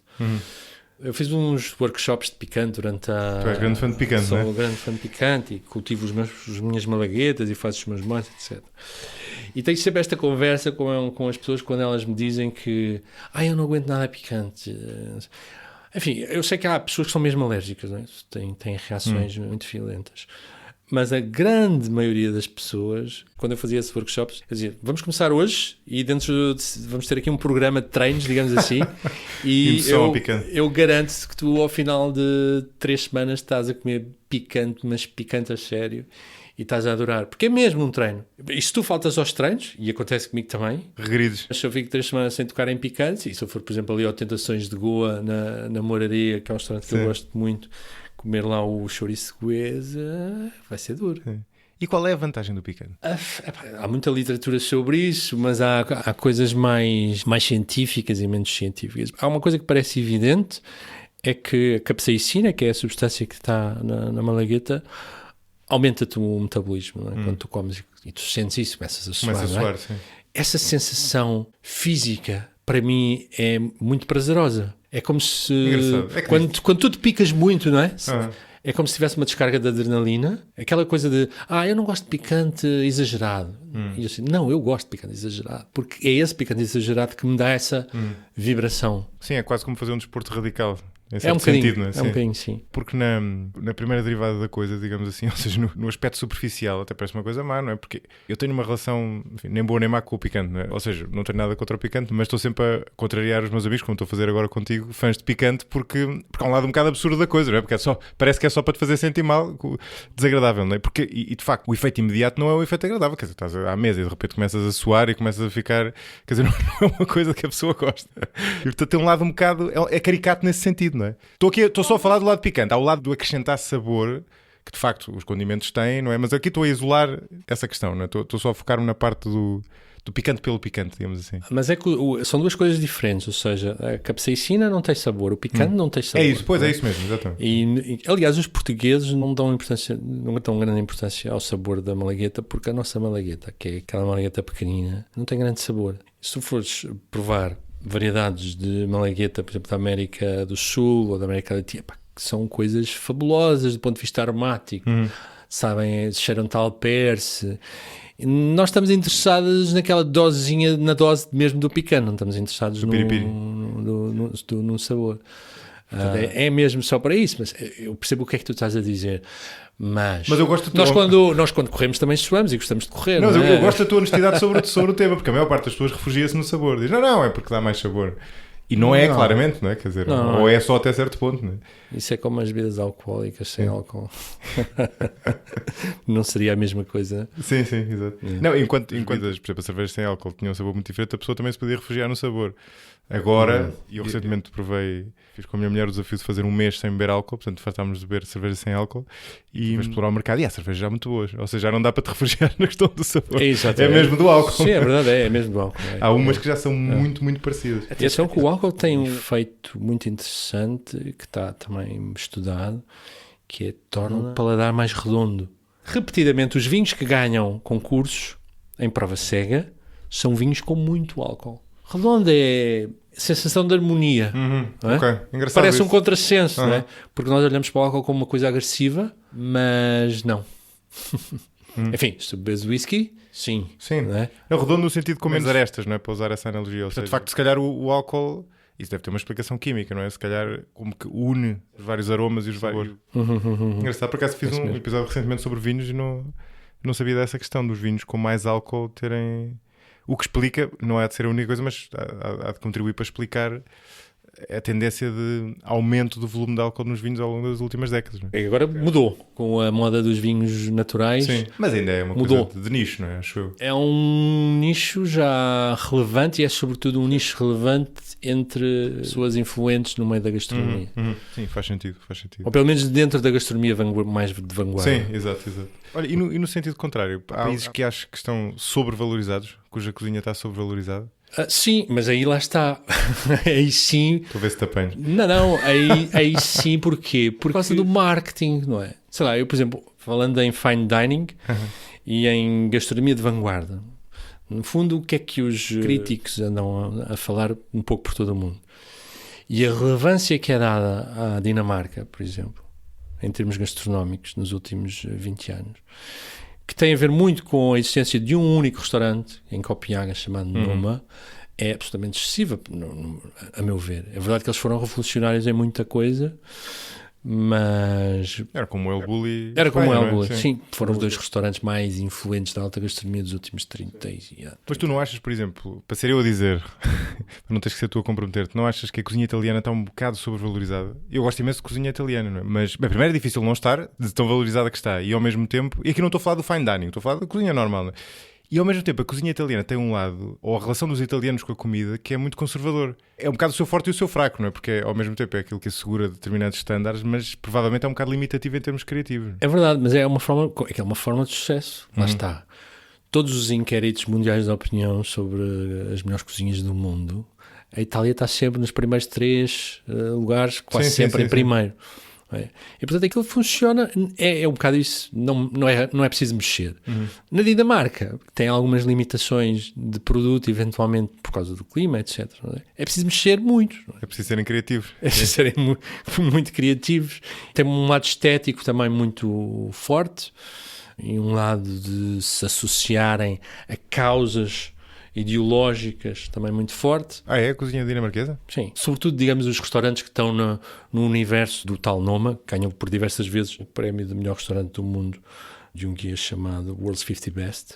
Eu fiz uns workshops de picante durante a... Tu és grande fã de picante, não é? Sou grande fã de picante e cultivo as minhas malaguetas e faço os meus molhos, etc. E tenho sempre esta conversa com as pessoas quando elas me dizem que eu não aguento nada picante. Enfim, eu sei que há pessoas que são mesmo alérgicas, não é? Têm reações muito violentas. Mas a grande maioria das pessoas, quando eu fazia esses workshops, eu dizia, vamos começar hoje e vamos ter aqui um programa de treinos, digamos assim, e eu garanto-te que tu ao final de 3 semanas estás a comer picante, mas picante a sério, e estás a adorar, porque é mesmo um treino. E se tu faltas aos treinos, e acontece comigo também, regrides. Se eu fico 3 semanas sem tocar em picantes, e se eu for, por exemplo, ali ao Tentações de Goa, na Moraria, que é um restaurante que eu gosto muito, comer lá o chouriço de Goesa vai ser duro. Sim. E qual é a vantagem do picante? Há muita literatura sobre isso, mas há coisas mais científicas e menos científicas. Há uma coisa que parece evidente, é que a capsaicina, que é a substância que está na malagueta, aumenta-te o metabolismo, não é? Quando tu comes e tu sentes isso, começas a suar. Sim. Essa sensação física, para mim, é muito prazerosa. É como se... quando tu te picas muito, não é? É como se tivesse uma descarga de adrenalina. Aquela coisa de, eu não gosto de picante exagerado. E eu assim, não, eu gosto de picante exagerado. Porque é esse picante exagerado que me dá essa vibração. Sim, é quase como fazer um desporto radical. em certo sentido, não é? É um bocadinho, sim. Porque na primeira derivada da coisa, digamos assim, ou seja, no aspecto superficial até parece uma coisa má, não é? Porque eu tenho uma relação, enfim, nem boa nem má com o picante, não é? Ou seja, não tenho nada contra o picante, mas estou sempre a contrariar os meus amigos, como estou a fazer agora contigo, fãs de picante, porque há um lado um bocado absurdo da coisa, não é? Porque parece que é só para te fazer sentir mal, desagradável, não é? Porque, e de facto, o efeito imediato não é um efeito agradável, quer dizer, estás à mesa e de repente começas a suar e começas a ficar, quer dizer, não é uma coisa que a pessoa gosta. E portanto tem um lado um bocado, é caricato nesse sentido, não é? Estou só a falar do lado picante, há o lado do acrescentar sabor, que de facto os condimentos têm, não é? Mas aqui estou a isolar essa questão, não é? Estou só a focar-me na parte do picante pelo picante, digamos assim. Mas é que são duas coisas diferentes, ou seja, a capsaicina não tem sabor, o picante não tem sabor. É isso, pois é isso mesmo, exatamente. E, aliás, os portugueses não dão grande importância ao sabor da malagueta, porque a nossa malagueta, que é aquela malagueta pequenina, não tem grande sabor. Se tu fores provar variedades de malagueta, por exemplo, da América do Sul ou da América Latina, que são coisas fabulosas do ponto de vista aromático, sabem, cheiram tal perce. Nós estamos interessados naquela dosezinha, na dose mesmo do picante, não estamos interessados no sabor. É mesmo só para isso, mas eu percebo o que é que tu estás a dizer. Mas eu gosto de nós quando corremos também suamos e gostamos de correr. Não, eu gosto da tua honestidade sobre o tema, porque a maior parte das pessoas refugia-se no sabor. Diz, não, é porque dá mais sabor. E não é, claramente, não é? Quer dizer, ou é só até certo ponto, não é? Isso é como as bebidas alcoólicas sem álcool. Não seria a mesma coisa. Sim, exato. Não, enquanto por exemplo, as cervejas sem álcool tinham um sabor muito diferente, a pessoa também se podia refugiar no sabor. Agora, eu recentemente fiz com a minha mulher o desafio de fazer um mês sem beber álcool, portanto fartámos de beber cerveja sem álcool e explorar o mercado. E há cervejas já muito boas, ou seja, já não dá para te refugiar na questão do sabor. É mesmo do álcool. Sim, é verdade, é mesmo do álcool. Há umas que já são muito, muito parecidas. Atenção que o álcool tem um efeito muito interessante, que está também estudado, que torna o paladar mais redondo. Repetidamente, os vinhos que ganham concursos em prova cega são vinhos com muito álcool. Redondo é sensação de harmonia. Não é? Okay. Engraçado. Parece isso. um contrassenso, não é? Porque nós olhamos para o álcool como uma coisa agressiva, mas não. Enfim, se tu bebes whisky, sim. Não é? É redondo no sentido com menos arestas, não é? Para usar essa analogia. Ou seja, de facto, se calhar o álcool, isso deve ter uma explicação química, não é? Se calhar como que une os vários aromas e os vários... Engraçado, por acaso fiz um episódio recentemente sobre vinhos e não sabia dessa questão dos vinhos com mais álcool terem... O que explica, não há de ser a única coisa, mas há de contribuir para explicar a tendência de aumento do volume de álcool nos vinhos ao longo das últimas décadas. Não é? E agora mudou, com a moda dos vinhos naturais. Sim, mas ainda é uma coisa de nicho, não é? Acho eu. É um nicho já relevante e é sobretudo um nicho relevante entre pessoas influentes no meio da gastronomia. Sim, faz sentido. Ou pelo menos dentro da gastronomia mais de vanguarda. Sim, exato. Olha, e no sentido contrário, há países que acho que estão sobrevalorizados, cuja cozinha está sobrevalorizada? Sim, mas aí lá está. Aí sim. Estou a ver se te apanho. Não, aí sim, porquê? Por causa do marketing, não é? Sei lá, eu, por exemplo, falando em fine dining e em gastronomia de vanguarda, no fundo, o que é que os críticos andam a falar um pouco por todo o mundo? E a relevância que é dada à Dinamarca, por exemplo, em termos gastronómicos, nos últimos 20 anos, que tem a ver muito com a existência de um único restaurante em Copenhaga chamado Noma, é absolutamente excessiva, a meu ver. É verdade que eles foram revolucionários em muita coisa, mas... Era como o El Bulli. Sim. Foram os dois restaurantes mais influentes da alta gastronomia dos últimos 30 anos. Mas tu não achas, por exemplo, para ser eu a dizer, para não teres que ser tu a comprometer-te, não achas que a cozinha italiana está um bocado sobrevalorizada? Eu gosto imenso de cozinha italiana, não é? Mas, bem, primeiro é difícil não estar, de tão valorizada que está, e ao mesmo tempo, e aqui não estou a falar do fine dining, estou a falar da cozinha normal, não é? E ao mesmo tempo a cozinha italiana tem um lado, ou a relação dos italianos com a comida, que é muito conservador. É um bocado o seu forte e o seu fraco, não é? Porque ao mesmo tempo é aquilo que assegura determinados estándares, mas provavelmente é um bocado limitativo em termos criativos. É verdade, mas é uma forma de sucesso. Lá está. Todos os inquéritos mundiais de opinião sobre as melhores cozinhas do mundo, a Itália está sempre nos primeiros 3 lugares, quase sempre em primeiro. E portanto aquilo funciona, é um bocado isso, não é preciso mexer. Na Dinamarca tem algumas limitações de produto, eventualmente por causa do clima, etc. É preciso mexer muito. É preciso serem criativos. É preciso serem muito criativos. Tem um lado estético também muito forte e um lado de se associarem a causas ideológicas também muito forte. Ah, é? A cozinha dinamarquesa? Sim. Sobretudo, digamos, os restaurantes que estão no universo do tal Noma, que ganham por diversas vezes o prémio de melhor restaurante do mundo de um guia chamado World's 50 Best,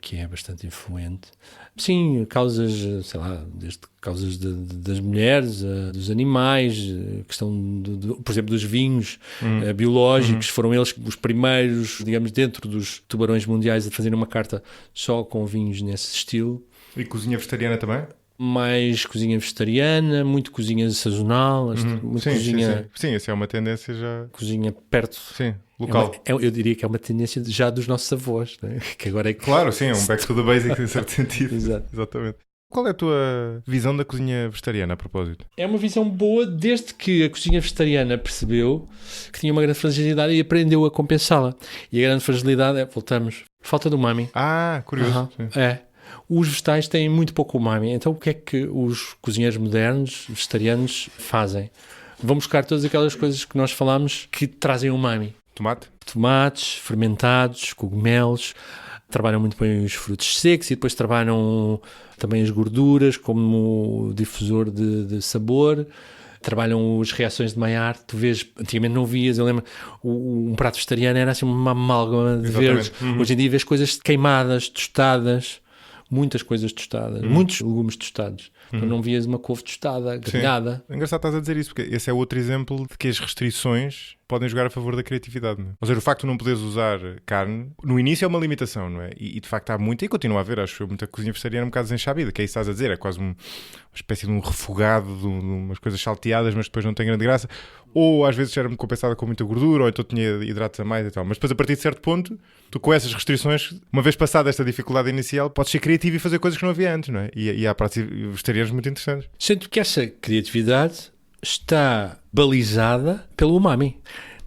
que é bastante influente. Sim, causas, sei lá, desde causas das mulheres, dos animais, questão, por exemplo, dos vinhos biológicos, foram eles os primeiros, digamos, dentro dos tubarões mundiais a fazerem uma carta só com vinhos nesse estilo. E cozinha vegetariana também? Mais cozinha vegetariana, muito cozinha sazonal, muito cozinha... Sim, essa é uma tendência já... Cozinha perto... Sim, local. Eu diria que é uma tendência já dos nossos avós, né? Que agora é que... Claro, sim, é um back to the basics em certo sentido. Exato. Exatamente. Qual é a tua visão da cozinha vegetariana, a propósito? É uma visão boa desde que a cozinha vegetariana percebeu que tinha uma grande fragilidade e aprendeu a compensá-la. E a grande fragilidade é, voltamos, falta de umami. Ah, curioso. É. Os vegetais têm muito pouco umami. Então o que é que os cozinheiros modernos, vegetarianos, fazem? Vão buscar todas aquelas coisas que nós falámos que trazem umami. Tomate? Tomates, fermentados, cogumelos. Trabalham muito bem os frutos secos e depois trabalham também as gorduras como difusor de sabor. Trabalham as reações de Maillard. Tu vês, antigamente não vias, eu lembro, um prato vegetariano era assim uma amálgama de verdes. Hoje em dia vês coisas queimadas, tostadas, muitas coisas tostadas, muitos legumes tostados. Tu não vias uma couve tostada, grelhada. É engraçado estás a dizer isso, porque esse é outro exemplo de que as restrições podem jogar a favor da criatividade. Não é? Ou seja, o facto de não poderes usar carne, no início é uma limitação, não é? E de facto há muita, e continua a haver, acho eu, muita cozinha vegetariana um bocado desenxabida, que é isso que estás a dizer, é quase uma espécie de um refogado, de umas coisas salteadas, mas depois não tem grande graça. Ou às vezes era-me compensada com muita gordura, ou então tinha hidratos a mais e tal. Mas depois, a partir de certo ponto, tu com essas restrições, uma vez passada esta dificuldade inicial, podes ser criativo e fazer coisas que não havia antes, não é? E há pratos vegetarianos muito interessantes. Sendo que essa criatividade está balizada pelo umami.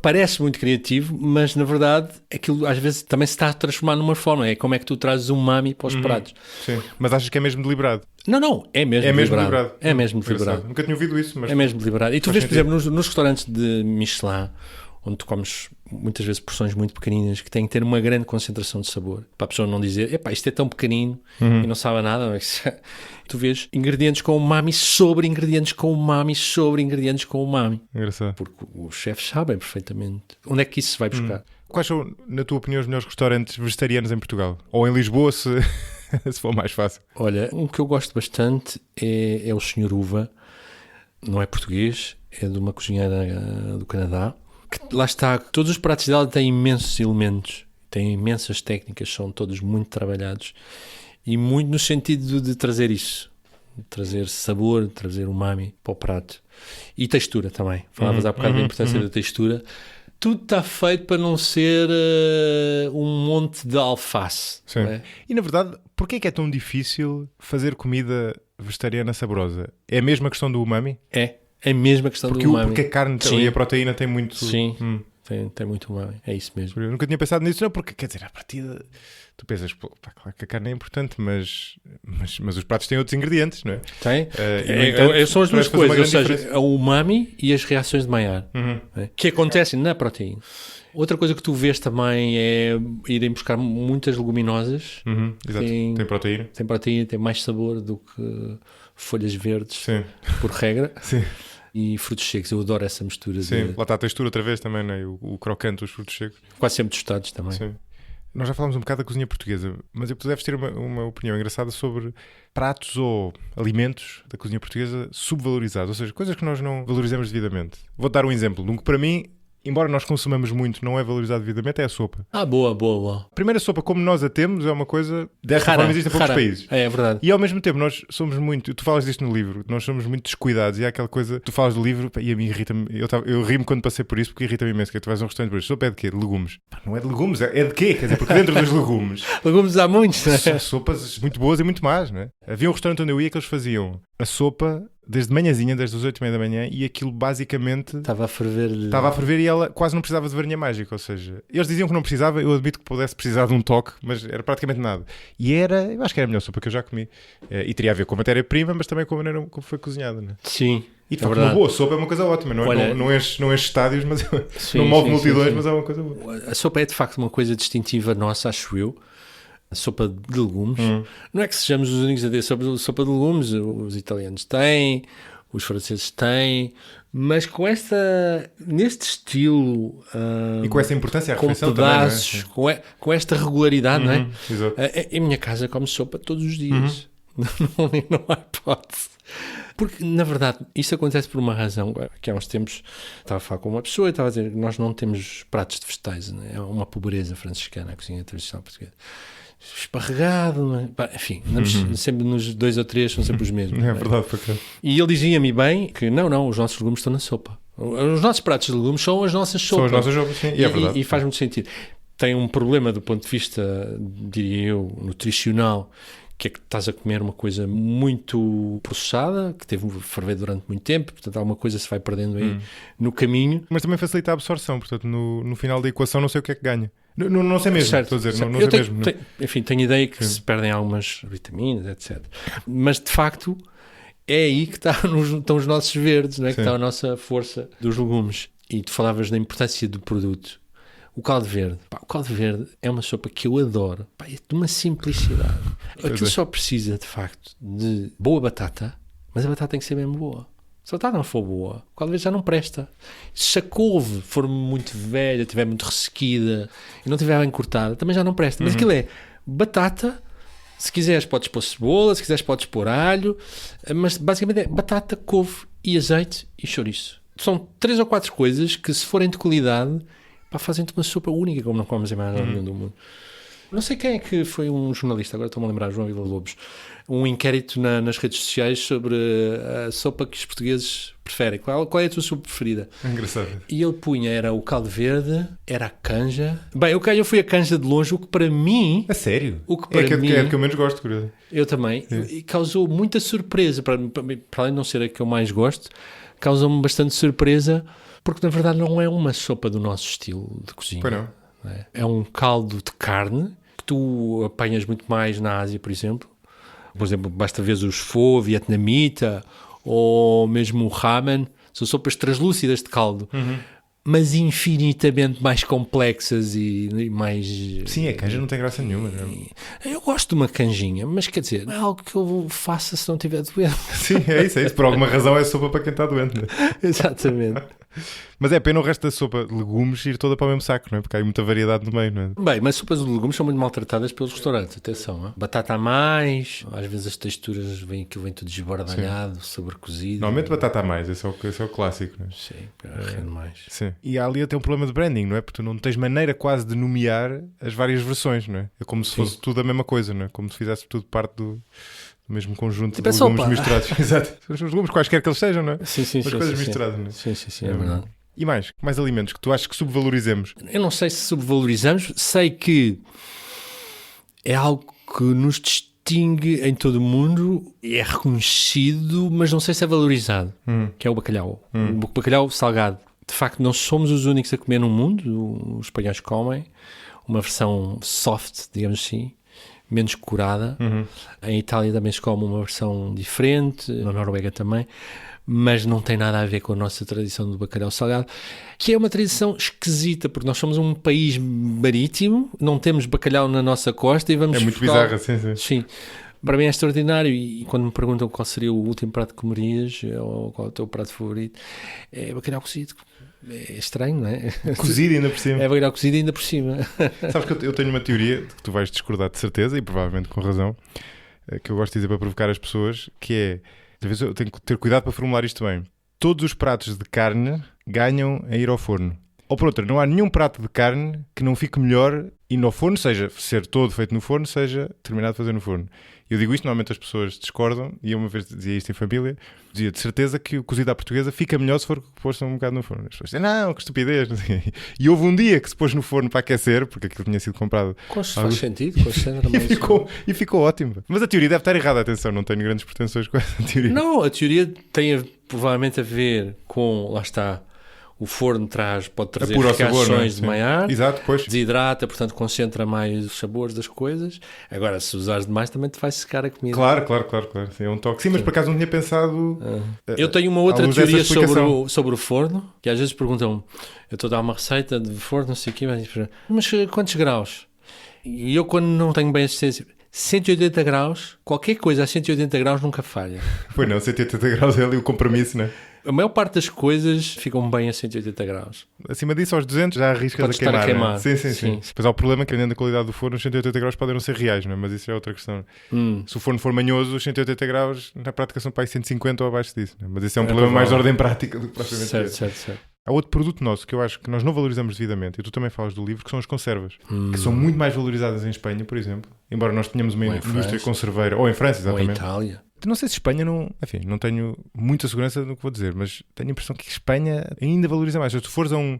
Parece muito criativo, mas na verdade aquilo às vezes também se está a transformar numa forma. É como é que tu trazes umami para os pratos. Sim. Mas achas que é mesmo deliberado? Não, é mesmo deliberado. É mesmo deliberado. Nunca tinha ouvido isso, mas... É mesmo deliberado. E tu vês, por exemplo, nos restaurantes de Michelin, onde tu comes muitas vezes porções muito pequeninas, que têm que ter uma grande concentração de sabor, para a pessoa não dizer, epá, isto é tão pequenino e não sabe nada. Mas tu vês ingredientes com umami sobre ingredientes com umami sobre ingredientes com umami. Engraçado. Porque os chefes sabem perfeitamente onde é que isso se vai buscar. Quais são, na tua opinião, os melhores restaurantes vegetarianos em Portugal? Ou em Lisboa, se for mais fácil? Olha, um que eu gosto bastante é o Senhor Uva. Não é português, é de uma cozinheira do Canadá. Que, lá está, todos os pratos dela têm imensos elementos, têm imensas técnicas, são todos muito trabalhados e muito no sentido de trazer isso, de trazer sabor, de trazer umami para o prato e textura também. Falavas há bocado da importância da textura. Tudo está feito para não ser um monte de alface. Sim. Não é? E na verdade, porquê é que é tão difícil fazer comida vegetariana saborosa? É a mesma questão do umami? É a mesma questão do umami. Porque a carne e a proteína tem muito... Sim, tem muito umami. É isso mesmo. Eu nunca tinha pensado nisso, não, porque, quer dizer, à partida, tu pensas, pá, claro que a carne é importante, mas os pratos têm outros ingredientes, não é? Tem. Entanto, São as duas coisas, ou seja, diferença. o umami e as reações de Maillard, que acontecem na proteína. Outra coisa que tu vês também é irem buscar muitas leguminosas. Exato. Tem proteína. Tem proteína, tem mais sabor do que folhas verdes, Sim. por regra. Sim. E frutos secos, eu adoro essa mistura. Sim, lá está a textura outra vez também, né? O crocante dos frutos secos. Quase sempre tostados também. Sim. Nós já falámos um bocado da cozinha portuguesa, mas tu deves ter uma opinião engraçada sobre pratos ou alimentos da cozinha portuguesa subvalorizados, ou seja, coisas que nós não valorizamos devidamente. Vou dar um exemplo. Um que para mim, embora nós consumamos muito, não é valorizado devidamente, é a sopa. Boa. A primeira sopa, como nós a temos, é uma coisa... Desta forma existe em poucos países. É verdade. E ao mesmo tempo, nós somos muito... Tu falas disto no livro. Nós somos muito descuidados. E há aquela coisa... Tu falas do livro e a mim irrita-me... Eu ri-me quando passei por isso, porque irrita-me imenso. Que tu vais a um restaurante por isso. Sopa é de quê? De legumes. Pá, não é de legumes. É de quê? Quer dizer, porque dentro dos legumes... Legumes há muitos, né? Há sopas muito boas e muito más, não é? Havia um restaurante onde eu ia que eles faziam a sopa... Desde manhãzinha, desde as 8h30 da manhã, e aquilo basicamente... Estava a ferver e ela quase não precisava de varinha mágica, ou seja... Eles diziam que não precisava, eu admito que pudesse precisar de um toque, mas era praticamente nada. E eu acho que era a melhor sopa que eu já comi. E teria a ver com a matéria-prima, mas também com a maneira como foi cozinhada, não é? Sim. E de facto, uma boa sopa é uma coisa ótima, não, Olha, não enche estádios, mas não move multidões, mas é uma coisa boa. A sopa é de facto uma coisa distintiva nossa, acho eu. sopa de legumes. Não é que sejamos os únicos a ter sopa de legumes, os italianos têm, os franceses têm, mas neste estilo e com essa importância à com refeição pedaços, também, não é? com esta regularidade, não é? Exato. Em minha casa come sopa todos os dias. Não há hipótese. Porque, na verdade, isso acontece por uma razão. Que há uns tempos estava a falar com uma pessoa e estava a dizer que nós não temos pratos de vegetais. Não é? É uma pobreza franciscana, a cozinha tradicional portuguesa. Esparregado, enfim, sempre nos 2 ou 3 são sempre os mesmos. É verdade, porque... E ele dizia-me bem que não, os nossos legumes estão na sopa. Os nossos pratos de legumes são as nossas sopas. São as nossas sopas, sim, e é verdade. E faz muito sentido. Tem um problema do ponto de vista, diria eu, nutricional, que é que estás a comer uma coisa muito processada, que teve a ferver durante muito tempo, portanto alguma coisa se vai perdendo aí no caminho. Mas também facilita a absorção, portanto no final da equação não sei o que é que ganha. Não sei mesmo, certo, estou a dizer, certo. não sei mesmo. Enfim, tenho ideia que se perdem algumas vitaminas, etc. Mas de facto é aí que estão os nossos verdes, não é? Que está a nossa força dos legumes. E tu falavas da importância do produto. O caldo verde. O caldo verde é uma sopa que eu adoro. É de uma simplicidade. Aquilo só precisa, de facto, de boa batata, mas a batata tem que ser mesmo boa. Se a batata não for boa, o caldo verde já não presta. Se a couve for muito velha, estiver muito ressequida e não estiver bem cortada, também já não presta. Mas aquilo é batata. Se quiseres podes pôr cebola, se quiseres podes pôr alho, mas basicamente é batata, couve e azeite e chouriço. São 3 ou 4 coisas que, se forem de qualidade, fazem-te uma sopa única, como não comes em mais nenhum do mundo. Não sei quem é que foi um jornalista, agora estou-me a lembrar, João Villa-Lobos, um inquérito nas redes sociais sobre a sopa que os portugueses preferem. Qual é a tua sopa preferida? Engraçado. E ele punha, era o caldo verde, era a canja. Bem, eu fui a canja de longe, o que para mim... A sério? O que para mim... É a que eu menos gosto, curioso. Eu também. E causou muita surpresa, para além de não ser a que eu mais gosto, causou-me bastante surpresa, porque na verdade não é uma sopa do nosso estilo de cozinha. Pois não. É um caldo de carne que tu apanhas muito mais na Ásia, por exemplo. Por exemplo, basta ver os pho vietnamita ou mesmo o ramen. São sopas translúcidas de caldo, mas infinitamente mais complexas e mais... Sim, a canja não tem graça nenhuma. Não? Eu gosto de uma canjinha, mas quer dizer, não é algo que eu faça se não estiver doente. Sim, é isso. Por alguma razão é sopa para quem está doente. Não é? Exatamente. Mas é pena o resto da sopa de legumes ir toda para o mesmo saco, não é? Porque há muita variedade no meio, não é? Bem, mas sopas de legumes são muito maltratadas pelos restaurantes, atenção. Hein? Batata a mais, às vezes as texturas vem tudo desbardalhado, sobrecozido. Normalmente batata a mais, esse é o clássico, não é? Sim, rende mais. Sim. E há ali até um problema de branding, não é? Porque tu não tens maneira quase de nomear as várias versões, não é? É como se fosse tudo a mesma coisa, não é? Como se fizesse tudo parte do mesmo conjunto tipo de legumes misturados. Exato. Os legumes quaisquer que eles sejam, não é? Sim, as coisas misturadas, não é? Sim, é verdade. E mais alimentos que tu achas que subvalorizemos? Eu não sei se subvalorizamos, sei que é algo que nos distingue em todo o mundo, é reconhecido, mas não sei se é valorizado, que é o bacalhau. O bacalhau salgado. De facto, não somos os únicos a comer no mundo, os espanhóis comem uma versão soft, digamos assim, menos curada. Em Itália também se come uma versão diferente, na Noruega também, mas não tem nada a ver com a nossa tradição do bacalhau salgado, que é uma tradição esquisita, porque nós somos um país marítimo, não temos bacalhau na nossa costa e vamos... É muito bizarra, sim. Sim. Para mim é extraordinário, e quando me perguntam qual seria o último prato que comerias, ou qual é o teu prato favorito, é bacalhau cozido. É estranho, não é? Cozido ainda por cima. É bacalhau cozido ainda por cima. Sabes que eu tenho uma teoria, que tu vais discordar de certeza, e provavelmente com razão, que eu gosto de dizer para provocar as pessoas, que é... Às vezes eu tenho que ter cuidado para formular isto bem. Todos os pratos de carne ganham a ir ao forno. Ou por outra, não há nenhum prato de carne que não fique melhor ir no forno, seja ser todo feito no forno, seja terminado de fazer no forno. Eu digo isto, normalmente as pessoas discordam, e eu uma vez dizia isto em família, dizia de certeza que o cozido à portuguesa fica melhor se for posto um bocado no forno. As pessoas dizem, não, que estupidez. E houve um dia que se pôs no forno para aquecer, porque aquilo tinha sido comprado. Faz sentido, e ficou ótimo. Mas a teoria deve estar errada, atenção, não tenho grandes pretensões com essa teoria. Não, a teoria tem provavelmente a ver com, lá está, o forno pode trazer reações de maior, exato, pois. Desidrata, portanto concentra mais os sabores das coisas. Agora, se usares demais, também te vai secar a comida. Claro. Sim, é um toque. Sim, mas por acaso não tinha pensado... Eu tenho uma outra teoria sobre o forno, que às vezes perguntam, eu estou a dar uma receita de forno, não sei o quê, mas quantos graus? E eu, quando não tenho bem assistência, 180 graus, qualquer coisa a 180 graus nunca falha. Foi não, 180 graus é ali o compromisso, não é? A maior parte das coisas ficam bem a 180 graus. Acima disso, aos 200 já arriscas Pode a queimar. estar a queimar. Né? Sim. Depois há o problema que, dependendo da qualidade do forno, os 180 graus podem não ser reais, não é? Mas isso é outra questão. Se o forno for manhoso, os 180 graus na prática são para aí 150 ou abaixo disso. Não é? Mas isso é um problema mais de ordem prática do que propriamente. Certo. Há outro produto nosso que eu acho que nós não valorizamos devidamente, e tu também falas do livro, que são as conservas, que são muito mais valorizadas em Espanha, por exemplo, embora nós tenhamos uma indústria conserveira, ou em França, exatamente. Ou em Itália. Não sei se Espanha não... Enfim, não tenho muita segurança no que vou dizer, mas tenho a impressão que Espanha ainda valoriza mais. Se tu fores a um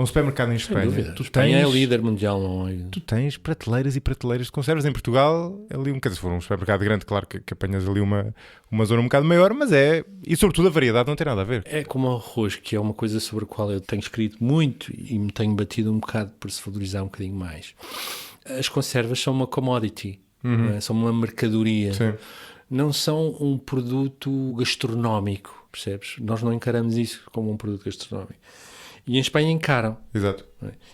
supermercado em Espanha, Espanha é líder mundial, não é? Tu tens prateleiras e prateleiras de conservas. Em Portugal, ali quer dizer, se for um supermercado grande, claro que apanhas ali uma zona um bocado maior, mas é... E sobretudo a variedade não tem nada a ver. É como o arroz, que é uma coisa sobre a qual eu tenho escrito muito e me tenho batido um bocado por se valorizar um bocadinho mais. As conservas são uma commodity, não é? São uma mercadoria. Sim. Não são um produto gastronómico, percebes? Nós não encaramos isso como um produto gastronómico. E em Espanha encaram. Exato.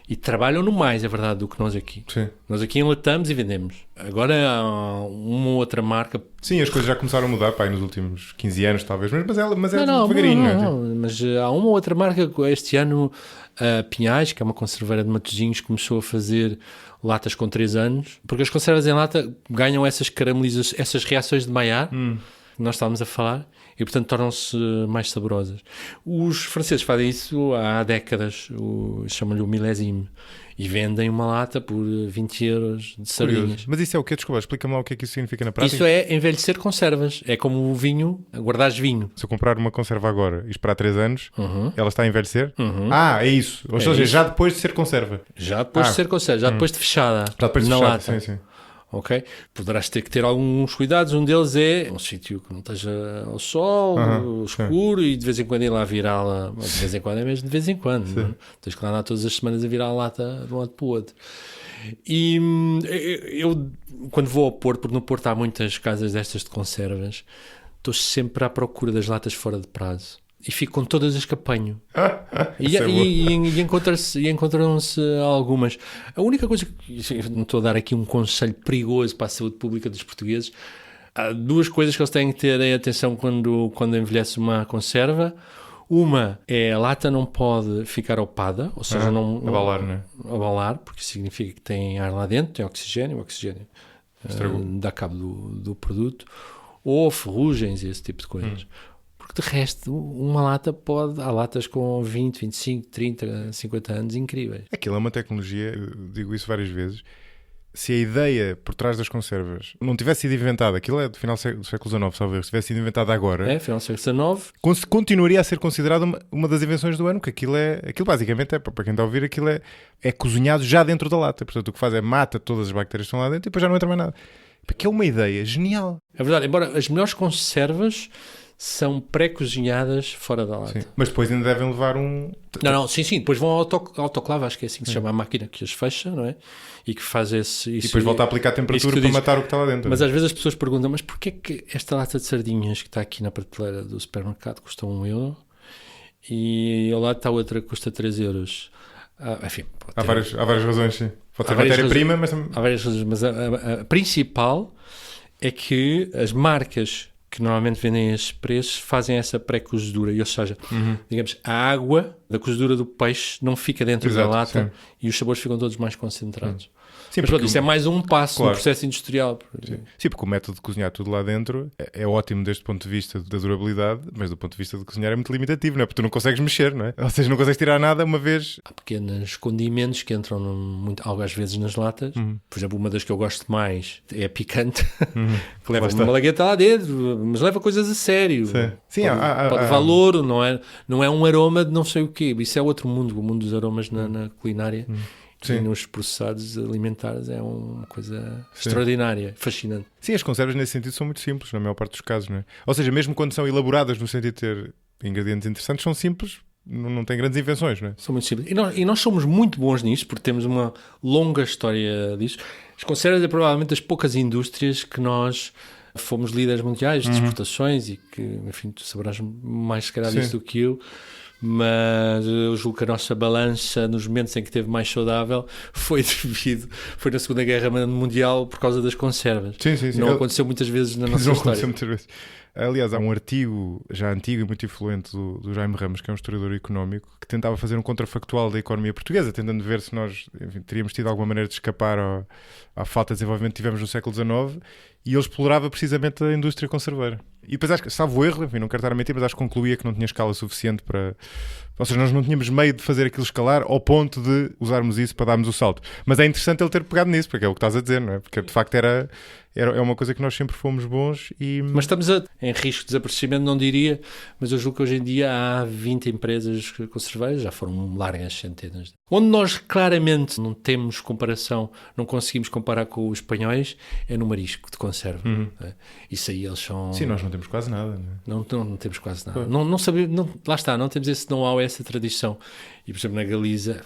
E trabalham no mais, é verdade, do que nós aqui. Sim. Nós aqui enlatamos e vendemos. Agora há uma outra marca... Sim, as coisas já começaram a mudar, pá, nos últimos 15 anos talvez, mas é devagarinho. Não, mas há uma outra marca, este ano, a Pinhais, que é uma conserveira de Matosinhos, começou a fazer latas com 3 anos, porque as conservas em lata ganham essas caramelizações, essas reações de Maillard, que nós estávamos a falar, e portanto tornam-se mais saborosas. Os franceses fazem isso há décadas, chamam-lhe o milésime, e vendem uma lata por 20 euros de sardinhas. Mas isso é o quê? Desculpa, explica-me lá o que é que isso significa na prática. Isso é envelhecer conservas. É como o vinho, guardares vinho. Se eu comprar uma conserva agora e esperar 3 anos, ela está a envelhecer? É isso. Ou seja, isso. Já depois de ser conserva. Já depois de ser conserva, já depois de fechada. Já depois de na fechada, lata. sim. Ok? Poderás ter que ter alguns cuidados. Um deles é um sítio que não esteja ao sol, escuro, e de vez em quando ir lá virá-la. De vez em quando é mesmo de vez em quando. Não é? Tens que lá andar todas as semanas a virar a lata de um lado para o outro. E eu, quando vou ao Porto, porque no Porto há muitas casas destas de conservas, estou sempre à procura das latas fora de prazo. E fico com todas as que apanho. E encontram-se algumas. A única coisa que... Não estou a dar aqui um conselho perigoso para a saúde pública dos portugueses. Há 2 coisas que eles têm que ter em atenção quando envelhece uma conserva. Uma é a lata não pode ficar opada, ou seja, não abalar, não é? Abalar, porque significa que tem ar lá dentro, tem oxigênio, o oxigênio dá cabo do produto. Ou ferrugens e esse tipo de coisas. Porque de resto, uma lata há latas com 20, 25, 30, 50 anos incríveis. Aquilo é uma tecnologia, eu digo isso várias vezes. Se a ideia por trás das conservas não tivesse sido inventada, aquilo é do final do século XIX, talvez, se tivesse sido inventada agora, final do século XIX, continuaria a ser considerada uma das invenções do ano, que aquilo basicamente para quem está a ouvir, aquilo é cozinhado já dentro da lata. Portanto, o que faz é mata todas as bactérias que estão lá dentro e depois já não entra mais nada. Porque é uma ideia genial. É verdade, embora as melhores conservas são pré-cozinhadas fora da lata. Sim. Mas depois ainda devem levar um... Sim, depois vão ao autoclave, acho que é assim que se chama a máquina que as fecha, não é? E que faz isso. E depois volta a aplicar a temperatura para matar o que está lá dentro. Mas às vezes as pessoas perguntam, mas porquê que esta lata de sardinhas que está aqui na prateleira do supermercado custa 1 euro e ao lado está outra que custa 3 euros? Enfim, há várias razões, sim. Pode ser matéria-prima, mas... Há várias razões, mas a principal é que as marcas que normalmente vendem esses preços fazem essa pré-cozedura, ou seja, digamos, a água da cozedura do peixe não fica dentro da lata, sim. E os sabores ficam todos mais concentrados. Sim, mas pronto, isso é mais um passo no processo industrial. Sim, porque o método de cozinhar tudo lá dentro é ótimo desde o ponto de vista da durabilidade, mas do ponto de vista de cozinhar é muito limitativo, não é? Porque tu não consegues mexer, não é? Ou seja, não consegues tirar nada uma vez. Há pequenos condimentos que entram às vezes nas latas. Por exemplo, uma das que eu gosto mais é a picante, que leva uma malagueta lá dentro, mas leva coisas a sério. Sim. Pode valor, não é um aroma de não sei o quê. Isso é outro mundo, o mundo dos aromas na culinária. E nos processados alimentares é uma coisa extraordinária, fascinante. Sim, as conservas nesse sentido são muito simples, na maior parte dos casos, não é? Ou seja, mesmo quando são elaboradas no sentido de ter ingredientes interessantes, são simples, não têm grandes invenções, não é? São muito simples. E nós somos muito bons nisso, porque temos uma longa história disso. As conservas é provavelmente das poucas indústrias que nós fomos líderes mundiais de exportações e que, enfim, tu saberás mais se calhar disso do que eu. mas eu julgo que a nossa balança nos momentos em que esteve mais saudável foi na Segunda Guerra Mundial por causa das conservas. Sim. Não aconteceu muitas vezes na nossa história. Muitas vezes. Aliás, há um artigo já antigo e muito influente do Jaime Ramos, que é um historiador económico, que tentava fazer um contrafactual da economia portuguesa, tentando ver se nós teríamos tido alguma maneira de escapar à falta de desenvolvimento que tivemos no século XIX, e ele explorava precisamente a indústria conserveira. E depois acho que, salvo erro, enfim, não quero estar a mentir, mas acho que concluía que não tinha escala suficiente para... Ou seja, nós não tínhamos meio de fazer aquilo escalar ao ponto de usarmos isso para darmos o salto. Mas é interessante ele ter pegado nisso, porque é o que estás a dizer, não é? Porque de facto é uma coisa que nós sempre fomos bons e... Mas estamos em risco de desaparecimento, não diria, mas eu julgo que hoje em dia há 20 empresas conserveiras, já foram largas centenas. Onde nós claramente não temos comparação, não conseguimos comparar com os espanhóis, é no marisco de conserva. Isso aí eles são... Sim, nós não temos quase nada. Não temos quase nada. Não sabemos, lá está, não temos esse know-how, essa tradição. E, por exemplo, na Galiza,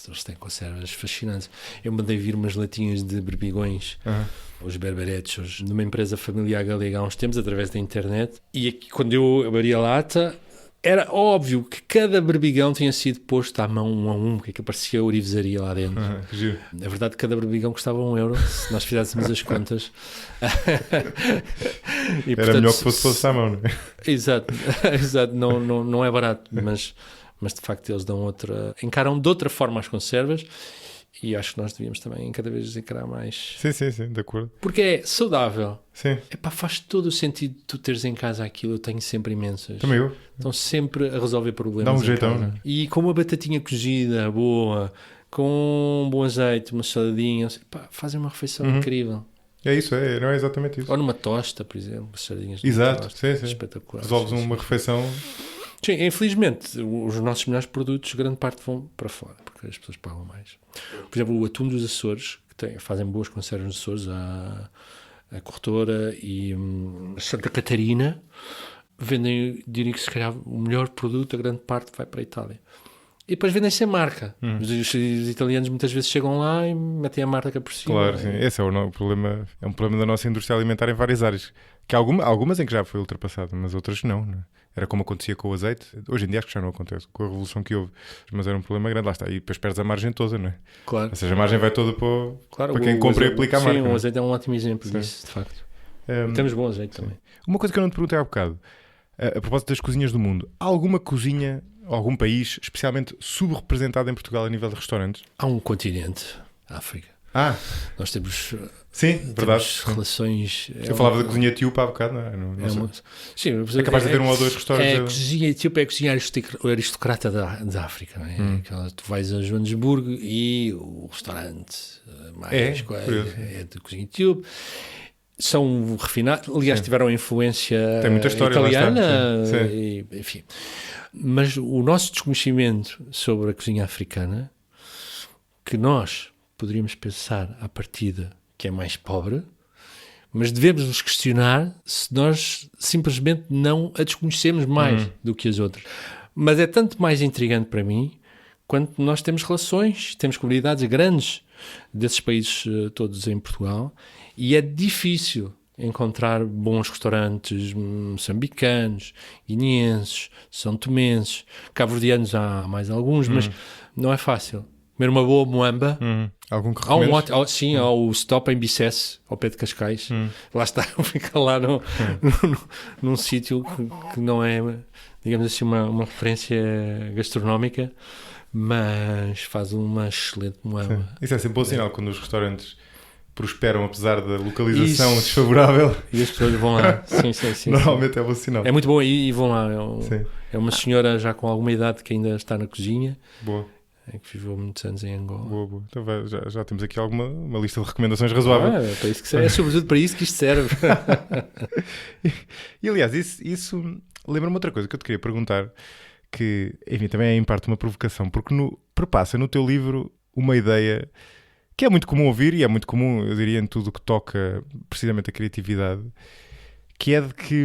eles têm conservas fascinantes. Eu mandei vir umas latinhas de berbigões, os berberetos, numa empresa familiar galega há uns tempos, através da internet. E aqui, quando eu abri a lata, era óbvio que cada berbigão tinha sido posto à mão, um a um, porque parecia ourivesaria lá dentro. Na verdade, cada berbigão custava €1, se nós fizéssemos as contas. E, portanto, era melhor que fosse à mão, não é? Exato, não é barato, mas de facto eles encaram de outra forma as conservas, e acho que nós devíamos também cada vez encarar mais. Sim, de acordo. Porque é saudável. Sim. Faz todo o sentido tu teres em casa aquilo. Eu tenho sempre imensas. Também eu. Estão sempre a resolver problemas. Dá um jeitão, né? E com uma batatinha cozida, boa, com um bom azeite, uma saladinha, fazem uma refeição incrível. É isso, não é exatamente isso. Ou numa tosta, por exemplo, sardinhas. Exato, sim. Espetacular. Resolves uma refeição. Sim, infelizmente, os nossos melhores produtos, grande parte vão para fora, porque as pessoas pagam mais. Por exemplo, o atum dos Açores, que fazem boas conservas nos Açores, a Corretora e a Santa Catarina, vendem, diria que se calhar o melhor produto, a grande parte vai para a Itália. E depois vendem sem marca. Os italianos muitas vezes chegam lá e metem a marca por cima. Claro, sim. Esse é o problema. É um problema da nossa indústria alimentar em várias áreas. Que há algumas em que já foi ultrapassado, mas outras não, né? Era como acontecia com o azeite. Hoje em dia acho que já não acontece, com a revolução que houve. Mas era um problema grande, lá está. E depois perdes a margem toda, não é? Claro. Ou seja, a margem vai toda para quem compra e aplica a marca. Sim, o azeite é um ótimo exemplo disso, de facto. Temos bom azeite também. Uma coisa que eu não te perguntei há bocado, a propósito das cozinhas do mundo. Há alguma cozinha, algum país, especialmente subrepresentado em Portugal a nível de restaurantes? Há um continente, a África. Nós temos... Sim, verdade. Relações... Eu falava da cozinha etíope há bocado, não é? Sim, é capaz de ter um ou dois restaurantes. A cozinha etíope é a cozinha aristocrata da África, não é? Tu vais a Joanesburgo e o restaurante mais é de cozinha etíope. São refinados, aliás, tiveram influência tem muita história, italiana, enfim. Mas o nosso desconhecimento sobre a cozinha africana, que nós poderíamos pensar à partida que é mais pobre, mas devemos nos questionar se nós simplesmente não a desconhecemos mais do que as outras. Mas é tanto mais intrigante para mim quanto nós temos relações, temos comunidades grandes desses países todos em Portugal, e é difícil encontrar bons restaurantes moçambicanos, guineenses, são-tomenses, cabo-verdianos há mais alguns, mas não é fácil. Comer uma boa moamba. Algum que recomendes? Sim, há o Stop em Bicesse, ao pé de Cascais. Lá está, fica lá num sítio que não é, digamos assim, uma referência gastronómica, mas faz uma excelente moamba. Isso é sempre bom sinal quando os restaurantes prosperam apesar da localização desfavorável. E as pessoas vão lá. Sim. Normalmente é bom sinal. É muito bom e vão lá. É uma senhora já com alguma idade que ainda está na cozinha. Boa. Que viveu muitos anos em Angola. Boa. Então já temos aqui uma lista de recomendações razoável. É para isso que serve. É sobretudo para isso que isto serve. E aliás, isso lembra-me outra coisa que eu te queria perguntar, que, enfim, também é em parte uma provocação, porque perpassa no teu livro uma ideia que é muito comum ouvir, e é muito comum, eu diria, em tudo o que toca precisamente a criatividade, que é de que,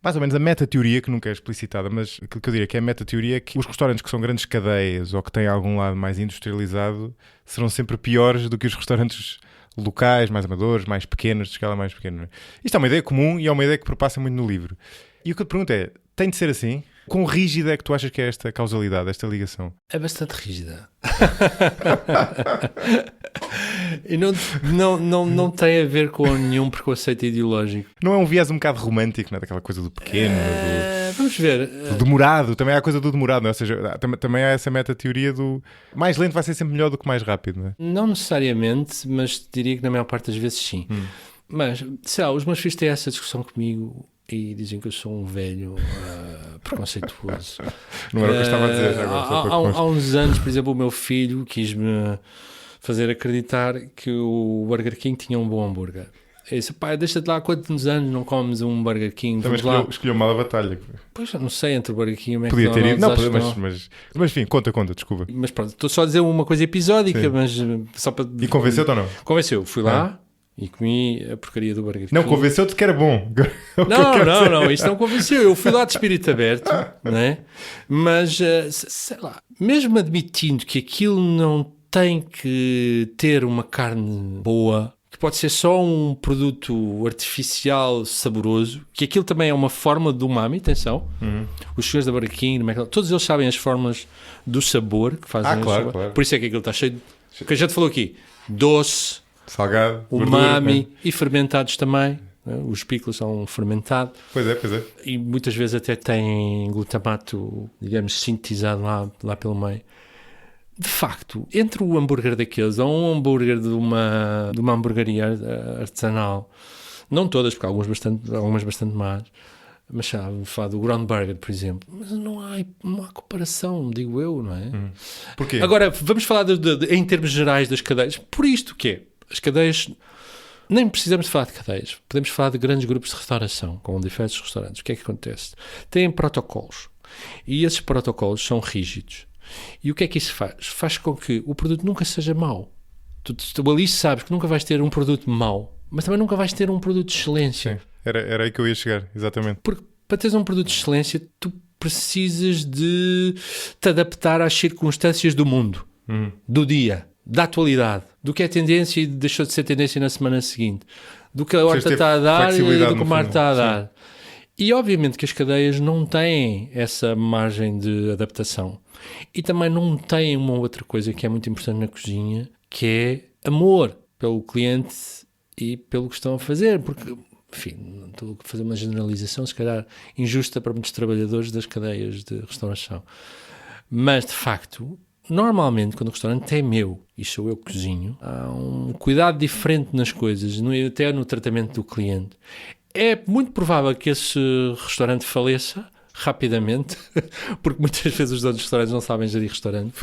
mais ou menos, a meta-teoria, que nunca é explicitada, mas aquilo que eu diria que é a meta-teoria, é que os restaurantes que são grandes cadeias ou que têm algum lado mais industrializado serão sempre piores do que os restaurantes locais, mais amadores, mais pequenos, de escala mais pequena. Isto é uma ideia comum e é uma ideia que perpassa muito no livro. E o que eu te pergunto é, tem de ser assim? Quão rígida é que tu achas que é esta causalidade, esta ligação? É bastante rígida. E não tem a ver com nenhum preconceito ideológico. Não é um viés um bocado romântico, não é? Daquela coisa do pequeno, Vamos ver. do demorado. Também há a coisa do demorado, não é? Ou seja, também há essa meta-teoria do mais lento vai ser sempre melhor do que mais rápido, não é? Não necessariamente, mas diria que na maior parte das vezes sim. Mas, sei lá, os meus filhos têm essa discussão comigo e dizem que eu sou um velho preconceituoso. Não era o que eu estava a dizer já agora. Há uns anos, por exemplo, o meu filho quis-me fazer acreditar que o Burger King tinha um bom hambúrguer. Eu disse, pai, deixa-te lá, há quantos anos não comes um Burger King? Também escolheu mal a batalha. Pois, eu não sei, entre o Burger King e o Podia McDonald's. ter ido, mas enfim, conta, desculpa. Mas pronto, estou só a dizer uma coisa episódica, Sim. mas só para... E convenceu-te ou não? Convenceu, fui lá e comi a porcaria do Burger King. Não, convenceu-te que era bom. Não, isto não convenceu. Eu fui lá de espírito aberto, não é? Mas, sei lá, mesmo admitindo que aquilo não tem que ter uma carne boa, que pode ser só um produto artificial saboroso, que aquilo também é uma forma do umami, atenção. Os senhores da Burger King, McDonald's, todos eles sabem as formas do sabor que fazem. Claro. Por isso é que aquilo está cheio de... O que a gente falou aqui, doce, salgado, umami, gordura, e fermentados também. Os pickles são fermentados. Pois é. E muitas vezes até têm glutamato, digamos, sintetizado lá pelo meio. De facto, entre o hambúrguer daqueles ou um hambúrguer de uma hambúrgueria artesanal, não todas, porque algumas bastante más, mas já vou falar do Ground Burger, por exemplo, mas não há comparação, digo eu, não é? Porquê? Agora, vamos falar em termos gerais das cadeias. Por isto que é, as cadeias, nem precisamos de falar de cadeias, podemos falar de grandes grupos de restauração, com diversos restaurantes. O que é que acontece? Têm protocolos, e esses protocolos são rígidos. E o que é que isso faz? Faz com que o produto nunca seja mau. Tu ali sabes que nunca vais ter um produto mau, mas também nunca vais ter um produto de excelência. Sim, era aí que eu ia chegar, exatamente. Porque para teres um produto de excelência, tu precisas de te adaptar às circunstâncias do mundo, do dia, da atualidade, do que é tendência e deixou de ser tendência na semana seguinte, do que a horta está a dar e do que o mar está a dar. E obviamente que as cadeias não têm essa margem de adaptação. E também não têm uma outra coisa que é muito importante na cozinha, que é amor pelo cliente e pelo que estão a fazer. Porque, enfim, estou a fazer uma generalização, se calhar injusta para muitos trabalhadores das cadeias de restauração. Mas, de facto, normalmente, quando o restaurante é meu e sou eu que cozinho, há um cuidado diferente nas coisas, até no tratamento do cliente. É muito provável que esse restaurante faleça rapidamente, porque muitas vezes os donos de restaurantes não sabem gerir restaurante.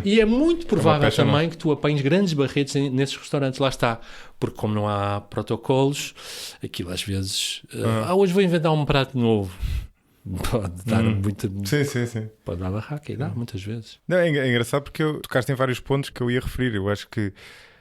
E é muito provável também que tu apanhes grandes barretes nesses restaurantes. Lá está, porque como não há protocolos, aquilo às vezes... hoje vou inventar um prato novo. Pode dar muita... Sim. Pode dar barraca e dá, muitas vezes. Não, é engraçado porque tocaste em vários pontos que eu ia referir. Eu acho que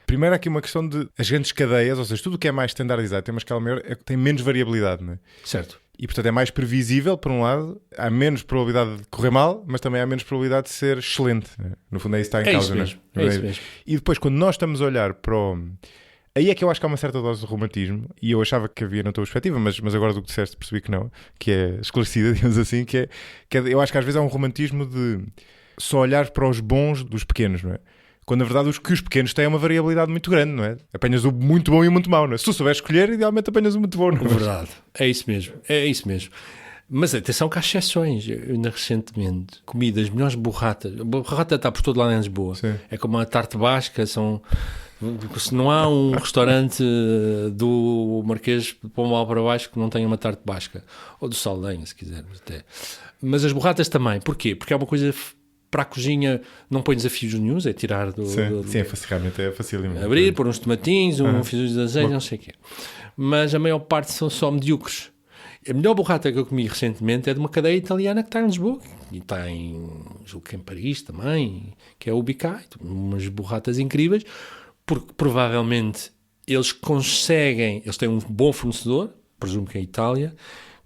primeiro há aqui uma questão de as grandes cadeias, ou seja, tudo o que é mais standardizado, tem uma escala maior, tem menos variabilidade, não é? Certo. E portanto é mais previsível, por um lado, há menos probabilidade de correr mal, mas também há menos probabilidade de ser excelente, né? No fundo é isso que está em causa, isso mesmo. E depois quando nós estamos a olhar para o... Aí é que eu acho que há uma certa dose de romantismo, e eu achava que havia na tua perspectiva, mas agora do que disseste percebi que não, que é esclarecida, digamos assim, que é, eu acho que às vezes há um romantismo de só olhar para os bons dos pequenos, não é? Quando na verdade os pequenos têm uma variabilidade muito grande, não é? Apanhas o muito bom e o muito mau, não é? Se tu souberes escolher, idealmente apanhas o muito bom, não é? Verdade, é isso mesmo. Mas atenção que há exceções. Eu ainda recentemente comi das melhores borratas. A borrata está por todo lado em Lisboa. Sim. É como a tarte basca, se não há um restaurante do Marquês de Pombal para baixo que não tenha uma tarte basca. Ou do Saldanha, se quisermos até. Mas as borratas também. Porquê? Porque é uma coisa... Para a cozinha não põe desafios nenhuns, é tirar do... Sim, realmente é fácil. Abrir, pôr uns tomatinhos, um fio de azeite, não sei o quê. Mas a maior parte são só medíocres. A melhor borrata que eu comi recentemente é de uma cadeia italiana que está em Lisboa. E está julgo que em Paris também, que é o Bicai. Umas borratas incríveis, porque provavelmente eles têm um bom fornecedor, presumo que é a Itália,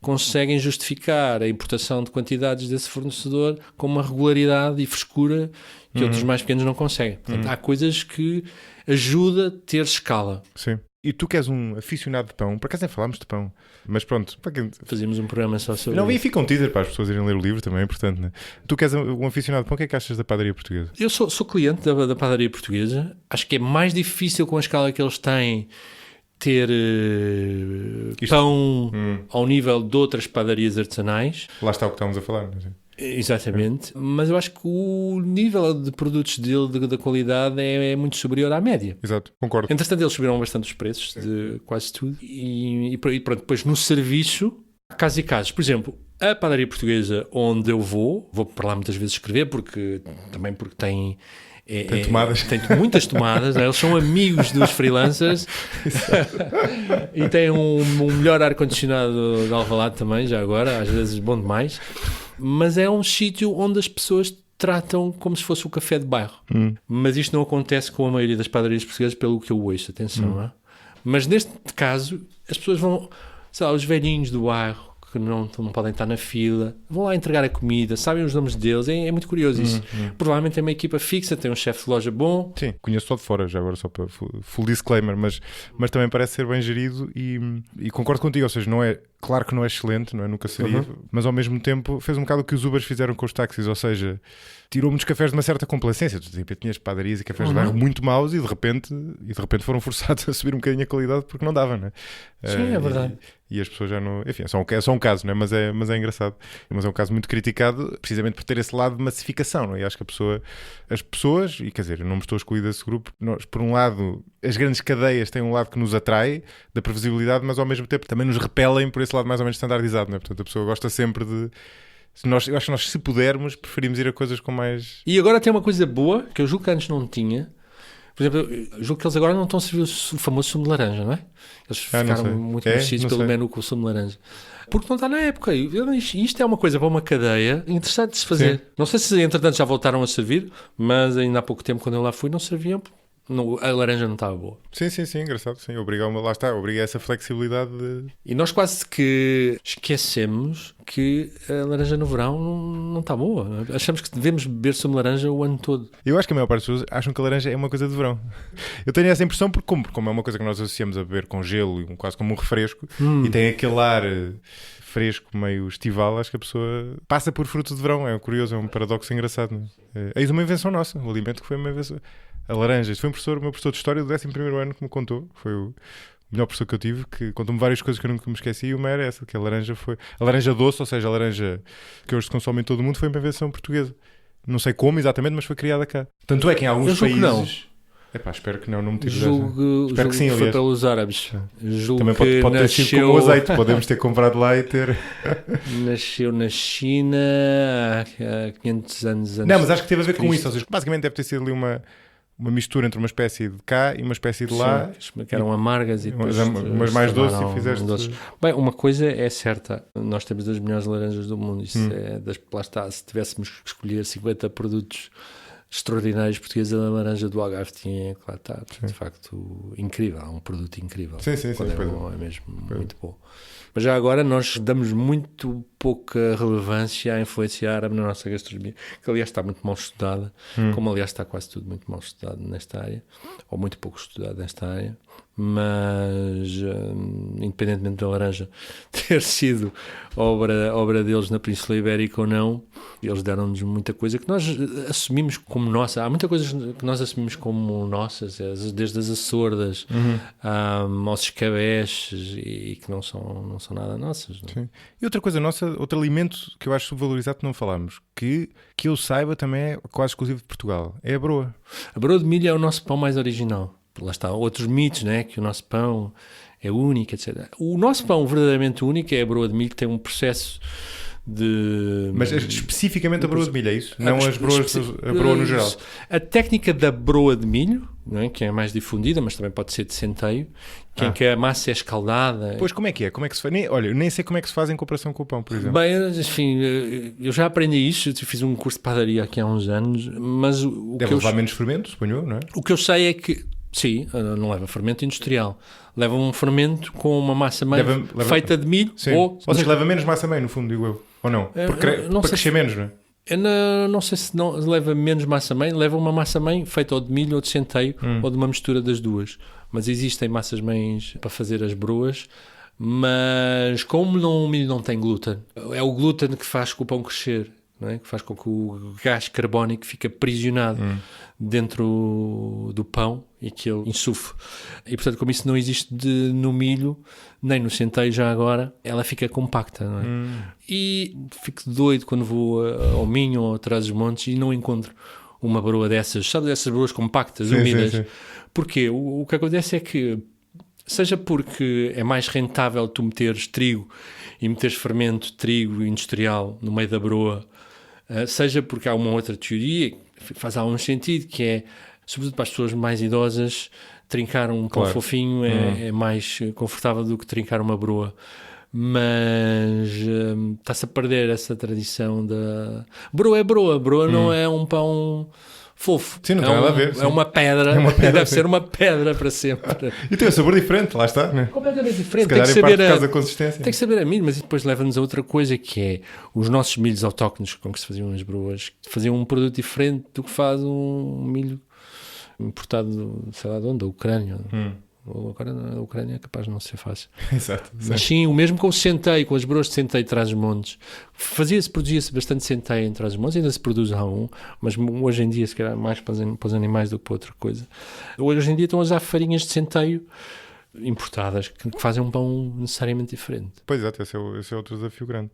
conseguem justificar a importação de quantidades desse fornecedor com uma regularidade e frescura que outros mais pequenos não conseguem. Portanto, há coisas que ajudam a ter escala. Sim. E tu que és um aficionado de pão, por acaso nem falámos de pão, mas pronto. Fazíamos um programa só sobre... Não, e fica um teaser para as pessoas irem ler o livro também, portanto, né? Tu que és um aficionado de pão, o que é que achas da padaria portuguesa? Eu sou cliente da padaria portuguesa. Acho que é mais difícil com a escala que eles têm ter pão ao nível de outras padarias artesanais. Lá está o que estávamos a falar, não é? Exatamente, mas eu acho que o nível de produtos dele, da qualidade, é muito superior à média. Exato, concordo. Entretanto, eles subiram bastante os preços de quase tudo. E pronto, depois no serviço, casos e casos. Por exemplo, a padaria portuguesa onde eu vou para lá muitas vezes escrever, porque tem tomadas. Tem muitas tomadas, né? Eles são amigos dos freelancers e têm um melhor ar-condicionado de Alvalade também, já agora, às vezes bom demais. Mas é um sítio onde as pessoas tratam como se fosse o café de bairro. Mas isto não acontece com a maioria das padarias portuguesas, pelo que eu ouço, atenção. Não é? Mas neste caso, as pessoas vão, sei lá, os velhinhos do bairro, que não podem estar na fila, vão lá entregar a comida, sabem os nomes deles, é muito curioso isso. Provavelmente tem uma equipa fixa, tem um chefe de loja bom. Sim, conheço só de fora, já agora só para full disclaimer, mas também parece ser bem gerido e concordo contigo, ou seja, não é, claro que não é excelente, não é? Nunca seria, mas ao mesmo tempo fez um bocado o que os Ubers fizeram com os táxis, ou seja, tirou muitos cafés de uma certa complacência. Tu tinhas padarias e cafés de bairro muito maus e de repente foram forçados a subir um bocadinho a qualidade porque não dava, não é? Sim, é verdade. E as pessoas já não... Enfim, é só um caso, não é? Mas é engraçado. Mas é um caso muito criticado precisamente por ter esse lado de massificação, não é? E acho que as pessoas, e quer dizer, eu não me estou a excluir desse grupo, nós, por um lado, as grandes cadeias têm um lado que nos atrai, da previsibilidade, mas ao mesmo tempo também nos repelem por esse lado mais ou menos standardizado, não é? Portanto, a pessoa gosta sempre de... eu acho que nós, se pudermos, preferimos ir a coisas com mais... E agora tem uma coisa boa, que eu julgo que antes não tinha. Por exemplo, eu julgo que eles agora não estão a servir o famoso sumo de laranja, não é? Eles ficaram muito conhecidos pelo menu com o sumo de laranja. Porque não está na época. Isto é uma coisa para uma cadeia interessante de se fazer. Sim. Não sei se, entretanto, já voltaram a servir, mas ainda há pouco tempo, quando eu lá fui, não serviam. A laranja não estava boa. Sim, engraçado. Sim, lá está, obriga essa flexibilidade de... E nós quase que esquecemos que a laranja no verão não está boa. Achamos que devemos beber sumo de laranja o ano todo. Eu acho que a maior parte das pessoas acham que a laranja é uma coisa de verão. Eu tenho essa impressão porque como é uma coisa que nós associamos a beber com gelo e quase como um refresco e tem aquele ar fresco, meio estival, acho que a pessoa passa por fruto de verão. É curioso, é um paradoxo engraçado. Não é? Eis uma invenção nossa, um alimento que foi uma invenção. A laranja, isto foi o meu professor de História do 11º ano que me contou, foi o melhor professor que eu tive, que contou-me várias coisas que eu nunca me esqueci, e uma era essa, que a laranja doce, ou seja, a laranja que hoje se consome em todo o mundo, foi uma invenção portuguesa. Não sei como exatamente, mas foi criada cá. Tanto é que em alguns países... Epá, espero que não me tive espero que sim, aliás. Foi pelos árabes. Também pode ter sido como o azeite, podemos ter comprado lá e ter... Nasceu na China há 500 anos antes. Não, mas acho que teve a ver com isso, ou seja, basicamente deve ter sido ali uma mistura entre uma espécie de cá e uma espécie de lá. Sim, que eram amargas e depois umas mais doces e fizeste... Doces. Bem, uma coisa é certa, nós temos as melhores laranjas do mundo, isso lá está, se tivéssemos que escolher 50 produtos extraordinários portugueses, a laranja do Algarve tinha, claro, está de facto incrível, é um produto incrível. Sim, é mesmo muito bom. Mas já agora nós damos muito pouca relevância à influência árabe na nossa gastronomia, que aliás está muito mal estudada, como aliás está quase tudo muito mal estudado nesta área, ou muito pouco estudado nesta área, mas independentemente da laranja ter sido obra deles na Península Ibérica ou não, eles deram-nos muita coisa que nós assumimos como nossa. Há muita coisa que nós assumimos como nossas, desde as açordas aos escabeches, e que não são nada nossas. Não? Sim. E outra coisa nossa, outro alimento que eu acho subvalorizado que não falámos, que eu saiba também é quase exclusivo de Portugal, é a broa. A broa de milho é o nosso pão mais original. Lá está, outros mitos, né? Que o nosso pão é único, etc. O nosso pão verdadeiramente único é a broa de milho, que tem um processo de... Mas especificamente a broa de milho, é isso? Não as broas, a broa no geral? A técnica da broa de milho, não é? Que é mais difundida, mas também pode ser de centeio, em que a massa é escaldada. Pois, como é que é? Como é que se faz? Eu nem sei como é que se faz em comparação com o pão, por exemplo. Bem, enfim, eu já aprendi isso, eu fiz um curso de padaria aqui há uns anos, mas... Deve levar menos fermento, suponho, não é? O que eu sei é que sim, não leva fermento industrial. Leva um fermento com uma massa mãe feita de milho. Ou seja, leva menos massa mãe, no fundo, digo eu. Ou não? Para crescer menos, não é? Não sei se não leva menos massa-mãe, leva uma massa-mãe feita ou de milho ou de centeio ou de uma mistura das duas. Mas existem massas-mães para fazer as broas, mas como o milho não tem glúten, é o glúten que faz com o pão crescer, não é? Que faz com que o gás carbónico fique aprisionado dentro do pão e que ele insufle. E portanto, como isso não existe no milho, nem no centeio já agora, ela fica compacta, não é? E fico doido quando vou ao Minho ou atrás dos montes e não encontro uma broa dessas, sabe, dessas broas compactas, úmidas. Sim. Porque o que acontece é que, seja porque é mais rentável tu meteres trigo e meteres fermento de trigo industrial no meio da broa, seja porque há uma outra teoria que faz algum sentido, que é, sobretudo para as pessoas mais idosas, trincar um pão fofinho é mais confortável do que trincar uma broa. Mas está-se a perder essa tradição da... Broa é broa. Broa não é um pão fofo. Sim, não tem nada a ver. É uma pedra. Deve ser uma pedra para sempre. E tem um sabor diferente, lá está, né? Completamente diferente. Se calhar tem que saber por causa da consistência. Tem que saber a milho, mas depois leva-nos a outra coisa, que é os nossos milhos autóctones com que se faziam as broas, faziam um produto diferente do que faz um milho importado, sei lá de onde, da Ucrânia. Agora a Ucrânia é capaz de não ser fácil. Exato. Mas sim, o mesmo com o centeio, com as broas de centeio de Trás-os-Montes. Produzia-se bastante centeio em Trás-os-Montes, ainda se produz mas hoje em dia se calhar mais para os animais do que para outra coisa. Hoje em dia estão a usar farinhas de centeio importadas que fazem um pão necessariamente diferente. Pois, exato, esse é outro desafio grande.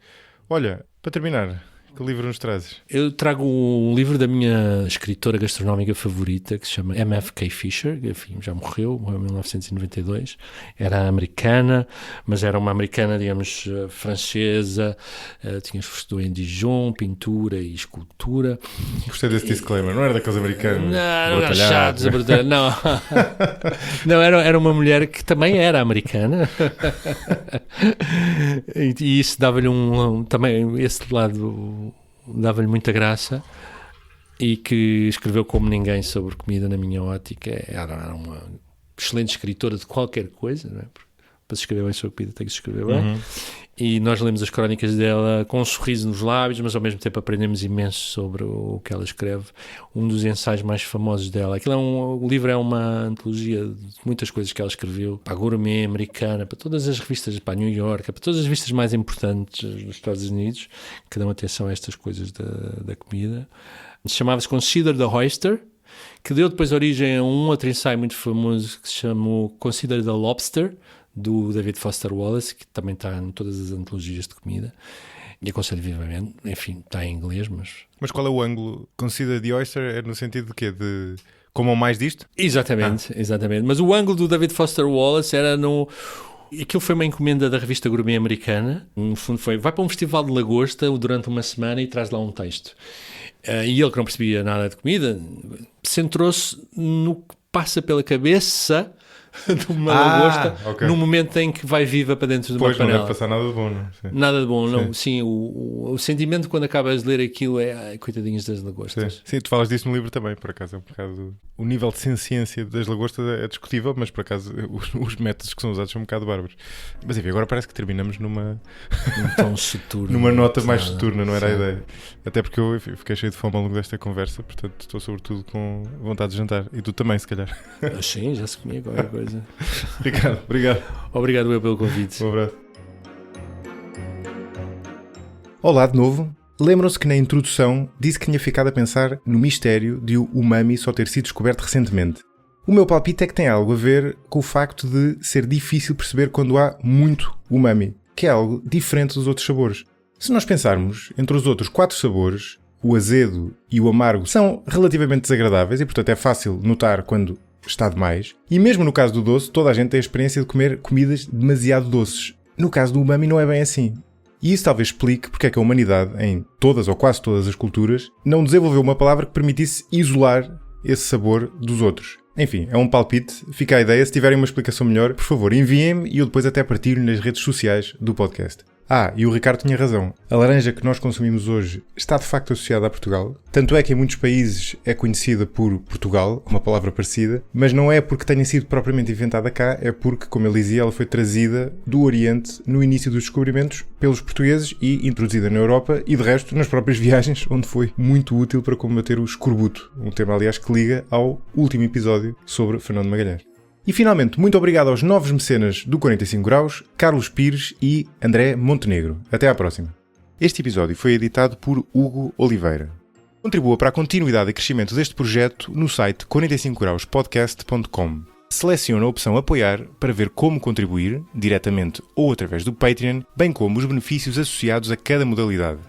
Olha, para terminar, que livro nos trazes? Eu trago um livro da minha escritora gastronómica favorita, que se chama M.F.K. Fisher, que enfim, já morreu em 1992. Era americana, mas era uma americana, digamos, francesa. Tinha estudado em Dijon, pintura e escultura. Gostei desse disclaimer, não era daqueles americanos? Não era chato, não. Não, era uma mulher que também era americana. E isso dava-lhe também esse lado... dava-lhe muita graça, e que escreveu como ninguém sobre comida, na minha ótica. Era uma excelente escritora de qualquer coisa, não é? Para se escrever bem sobre comida tem que se escrever bem. E nós lemos as crónicas dela com um sorriso nos lábios, mas ao mesmo tempo aprendemos imenso sobre o que ela escreve. Um dos ensaios mais famosos dela. O livro é uma antologia de muitas coisas que ela escreveu para a Gourmet americana, para todas as revistas, para a New York, para todas as revistas mais importantes dos Estados Unidos, que dão atenção a estas coisas da comida. Chamava-se Consider the Oyster, que deu depois origem a um outro ensaio muito famoso que se chamou Consider the Lobster, do David Foster Wallace, que também está em todas as antologias de comida, e aconselho vivamente. Enfim, está em inglês, mas... Mas qual é o ângulo? Consider the Oyster é no sentido de quê? De comam mais disto? Exatamente. Mas o ângulo do David Foster Wallace era no... Aquilo foi uma encomenda da revista Gourmet americana. No fundo vai para um festival de lagosta durante uma semana e traz lá um texto. E ele, que não percebia nada de comida, centrou-se no que passa pela cabeça de uma lagosta, no momento em que vai viva para dentro de uma panela. Pois, não deve passar nada de bom, não? Sim. Nada de bom, não. Sim, o sentimento quando acabas de ler aquilo é coitadinhos das lagostas. Sim, tu falas disso no livro também, por acaso. O nível de ciência das lagostas é discutível, mas por acaso os métodos que são usados são um bocado bárbaros. Mas enfim, agora parece que terminamos numa numa nota mais soturna, não era a ideia. Até porque eu fiquei cheio de fome ao longo desta conversa, portanto estou sobretudo com vontade de jantar. E tu também, se calhar. Sim, já se comia qualquer coisa. Ricardo, obrigado. Obrigado eu pelo convite. Um abraço. Olá de novo. Lembram-se que na introdução disse que tinha ficado a pensar no mistério de o umami só ter sido descoberto recentemente. O meu palpite é que tem algo a ver com o facto de ser difícil perceber quando há muito umami, que é algo diferente dos outros sabores. Se nós pensarmos, entre os outros 4 sabores, o azedo e o amargo são relativamente desagradáveis e, portanto, é fácil notar quando está demais. E mesmo no caso do doce, toda a gente tem a experiência de comer comidas demasiado doces. No caso do umami não é bem assim. E isso talvez explique porque é que a humanidade, em todas ou quase todas as culturas, não desenvolveu uma palavra que permitisse isolar esse sabor dos outros. Enfim, é um palpite, fica a ideia. Se tiverem uma explicação melhor, por favor, enviem-me e eu depois até partilho nas redes sociais do podcast. E o Ricardo tinha razão. A laranja que nós consumimos hoje está de facto associada a Portugal. Tanto é que em muitos países é conhecida por Portugal, uma palavra parecida, mas não é porque tenha sido propriamente inventada cá, é porque, como ele dizia, ela foi trazida do Oriente no início dos descobrimentos pelos portugueses e introduzida na Europa e, de resto, nas próprias viagens, onde foi muito útil para combater o escorbuto. Um tema, aliás, que liga ao último episódio sobre Fernando Magalhães. E finalmente, muito obrigado aos novos mecenas do 45 Graus, Carlos Pires e André Montenegro. Até à próxima. Este episódio foi editado por Hugo Oliveira. Contribua para a continuidade e crescimento deste projeto no site 45grauspodcast.com. Selecione a opção Apoiar para ver como contribuir, diretamente ou através do Patreon, bem como os benefícios associados a cada modalidade.